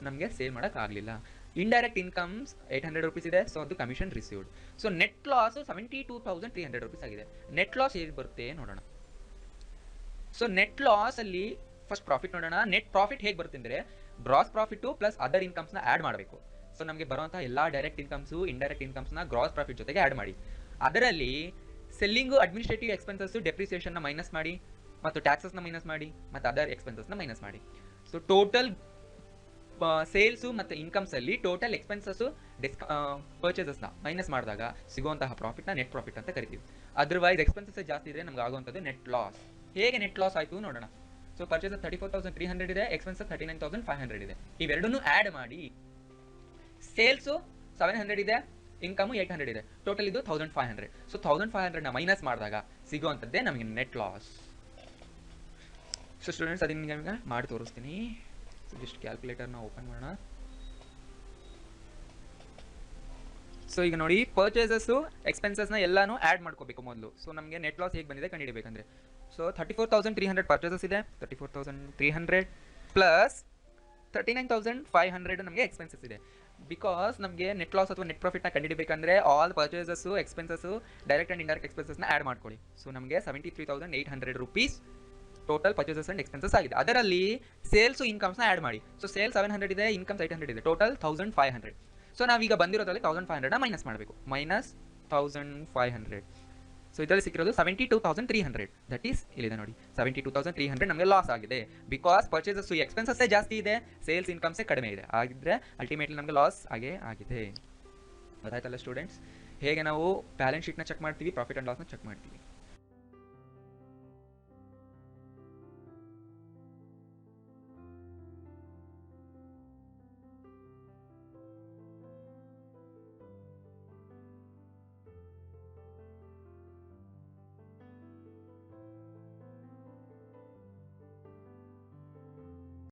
ನಮಗೆ ಸೇಲ್ ಮಾಡೋಕ್ಕಾಗಲಿಲ್ಲ. ಇಂಡೈರೆಕ್ಟ್ ಇನ್ಕಮ್ಸ್ 800 ರುಪೀಸ್ ಇದೆ. ಸೊ ಅದು commission received. So net loss 72,300 rupees ಆಗಿದೆ. ನೆಟ್ ಲಾಸ್ ಹೇಗೆ ಬರುತ್ತೆ ನೋಡೋಣ. ಸೊ ನೆಟ್ ಲಾಸ್ ಅಲ್ಲಿ ಫಸ್ಟ್ ಪ್ರಾಫಿಟ್ ನೋಡೋಣ. ನೆಟ್ ಪ್ರಾಫಿಟ್ ಹೇಗೆ ಬರುತ್ತೆ ಅಂದರೆ ಗ್ರಾಸ್ ಪ್ರಾಫಿಟ್ ಪ್ಲಸ್ ಅದರ್ ಇನ್ಕಮ್ಸ್ನ ಆ್ಯಡ್ ಮಾಡಬೇಕು. ಸೊ ನಮಗೆ ಬರುವಂಥ ಎಲ್ಲ ಡೈರೆಕ್ಟ್ ಇನ್ಕಮ್ಸು ಇಂಡೈರೆಕ್ಟ್ ಇನ್ಕಮ್ಸ್ನ ಗ್ರಾಸ್ ಪ್ರಾಫಿಟ್ ಜೊತೆಗೆ ಆ್ಯಡ್ ಮಾಡಿ. ಅದರಲ್ಲಿ ಸೆಲ್ಲಿಂಗು ಅಡ್ಮಿನಿಸ್ಟ್ರೇಟಿವ್ ಎಕ್ಸ್ಪೆನ್ಸಸ್ಸು ಡೆಪ್ರಿಸಿಯೇಷನ್ನ ಮೈನಸ್ ಮಾಡಿ, ಮತ್ತು ಟ್ಯಾಕ್ಸಸ್ನ ಮೈನಸ್ ಮಾಡಿ, ಮತ್ತು ಅದರ್ ಎಕ್ಸ್ಪೆನ್ಸಸ್ನ ಮೈನಸ್ ಮಾಡಿ. ಸೊ ಟೋಟಲ್ ಸೇಲ್ಸು ಮತ್ತು ಇನ್ಕಮ್ಸಲ್ಲಿ ಟೋಟಲ್ ಎಕ್ಸ್ಪೆನ್ಸಸ್ಸು ಪರ್ಚೇಸಸ್ನ ಮೈನಸ್ ಮಾಡಿದಾಗ ಸಿಗುವಂತಹ ಪ್ರಾಫಿಟ್ನ ನೆಟ್ ಪ್ರಾಫಿಟ್ ಅಂತ ಕರಿತೀವಿ. ಅದರ್ವೈಸ್ ಎಕ್ಸ್ಪೆನ್ಸಸ್ ಜಾಸ್ತಿ ಇದ್ದರೆ ನಮ್ಗೆ ಆಗುವಂಥದ್ದು ನೆಟ್ ಲಾಸ್. ಹೇಗೆ ನೆಟ್ ಲಾಸ್ ಆಯಿತು ನೋಡೋಣ. ಸೊ ಪರ್ಚೇಸಸ್ 34,300 ಇದೆ, ಎಕ್ಸ್ಪೆನ್ಸಸ್ 39,500 ಇದೆ. ಇವೆರಡನ್ನೂ ಆ್ಯಡ್ ಮಾಡಿ ಸೇಲ್ಸು 700 ಇದೆ, ಇನ್ಕಮು 800 ಇದೆ, ಟೋಟಲ್ ಇದು 1,500. ಸೊ 1,500ನ ಮೈನಸ್ ಮಾಡಿದಾಗ ಸಿಗುವಂಥದ್ದೇ ನಮಗೆ ನೆಟ್ ಲಾಸ್. ಸೊ ಸ್ಟೂಡೆಂಟ್ಸ್ ಅದನ್ನ ನಿಮಗೆ ಮಾಡಿ ತೋರಿಸ್ತೀನಿ. ಸೊ ಜಸ್ಟ್ ಕ್ಯಾಲ್ಕುಲೇಟರ್ನ ಓಪನ್ ಮಾಡೋಣ. ಸೊ ಈಗ ನೋಡಿ, ಪರ್ಚೇಸಸ್ಸು ಎಕ್ಸ್ಪೆನ್ಸಸ್ನ ಎಲ್ಲಾನು ಆ್ಯಡ್ ಮಾಡ್ಕೋಬೇಕು ಮೊದಲು. ಸೊ ನಮಗೆ ನೆಟ್ ಲಾಸ್ ಹೇಗೆ ಬಂದಿದೆ ಕಂಡುಹಿಡಬೇಕಂದ್ರೆ, ಸೊ 34,300 ಪರ್ಚೇಸಸ್ ಇದೆ, 34,300 ಪ್ಲಸ್ 39,500 ನಮಗೆ ಎಕ್ಸ್ಪೆನ್ಸಸ್ ಇದೆ. ಬಿಕಾಸ್ ನಮಗೆ ನೆಟ್ ಲಾಸ್ ಅಥವಾ ನೆಟ್ ಪ್ರಾಫಿಟ್ನ ಕಂಡುಹಿಡಬೇಕಂದ್ರೆ all purchases expenses direct and indirect ಎಕ್ಸ್ಪೆನ್ಸಸ್ನ ಆ್ಯಡ್ ಮಾಡ್ಕೊಳ್ಳಿ. ಸೊ ನಮಗೆ 73,800 rupees total purchases and expenses ಆಗಿದೆ. ಅದರಲ್ಲಿ ಸೇಲ್ಸು ಇನ್ಕಮ್ಸ್ನ ಆ್ಯಡ್ ಮಾಡಿ. ಸೊ ಸೇಲ್ 700 ಇದೆ, ಇನ್ಕಮ್ಸ್ 800 ಇದೆ, ಟೋಟಲ್ 1,500. ಸೊ ನಾವೀಗ ಬಂದಿರೋದ್ರಲ್ಲಿ 1,500ನ ಮೈನಸ್ ಮಾಡಬೇಕು. ಮೈನಸ್ 1,500. ಸೊ ಇದರಲ್ಲಿ ಸಿಕ್ಕಿರೋದು 72,300. ದಟ್ ಈಸ್ ಇಲ್ಲಿದೆ ನೋಡಿ, 72,300 ನಮಗೆ ಲಾಸ್ ಆಗಿದೆ. ಬಿಕಾಸ್ ಪರ್ಚೇಸಸ್ಸು ಎಕ್ಸ್ಪೆನ್ಸಸ್ಸೇ ಜಾಸ್ತಿ ಇದೆ, ಸೇಲ್ಸ್ ಇನ್ಕಮ್ಸೇ ಕಡಿಮೆ ಇದೆ. ಆಗಿದ್ರೆ ಅಲ್ಟಿಮೇಟ್ಲಿ ನಮಗೆ ಲಾಸ್ ಆಗೇ ಆಗಿದೆ. ಗೊತ್ತಾಯ್ತಲ್ಲ ಸ್ಟೂಡೆಂಟ್ಸ್, ಹೇಗೆ ನಾವು ಬ್ಯಾಲೆನ್ಸ್ ಶೀಟ್ನ ಚೆಕ್ ಮಾಡ್ತೀವಿ, ಪ್ರಾಫಿಟ್ ಆ್ಯಂಡ್ ಲಾಸ್ನ ಚೆಕ್ ಮಾಡ್ತೀವಿ.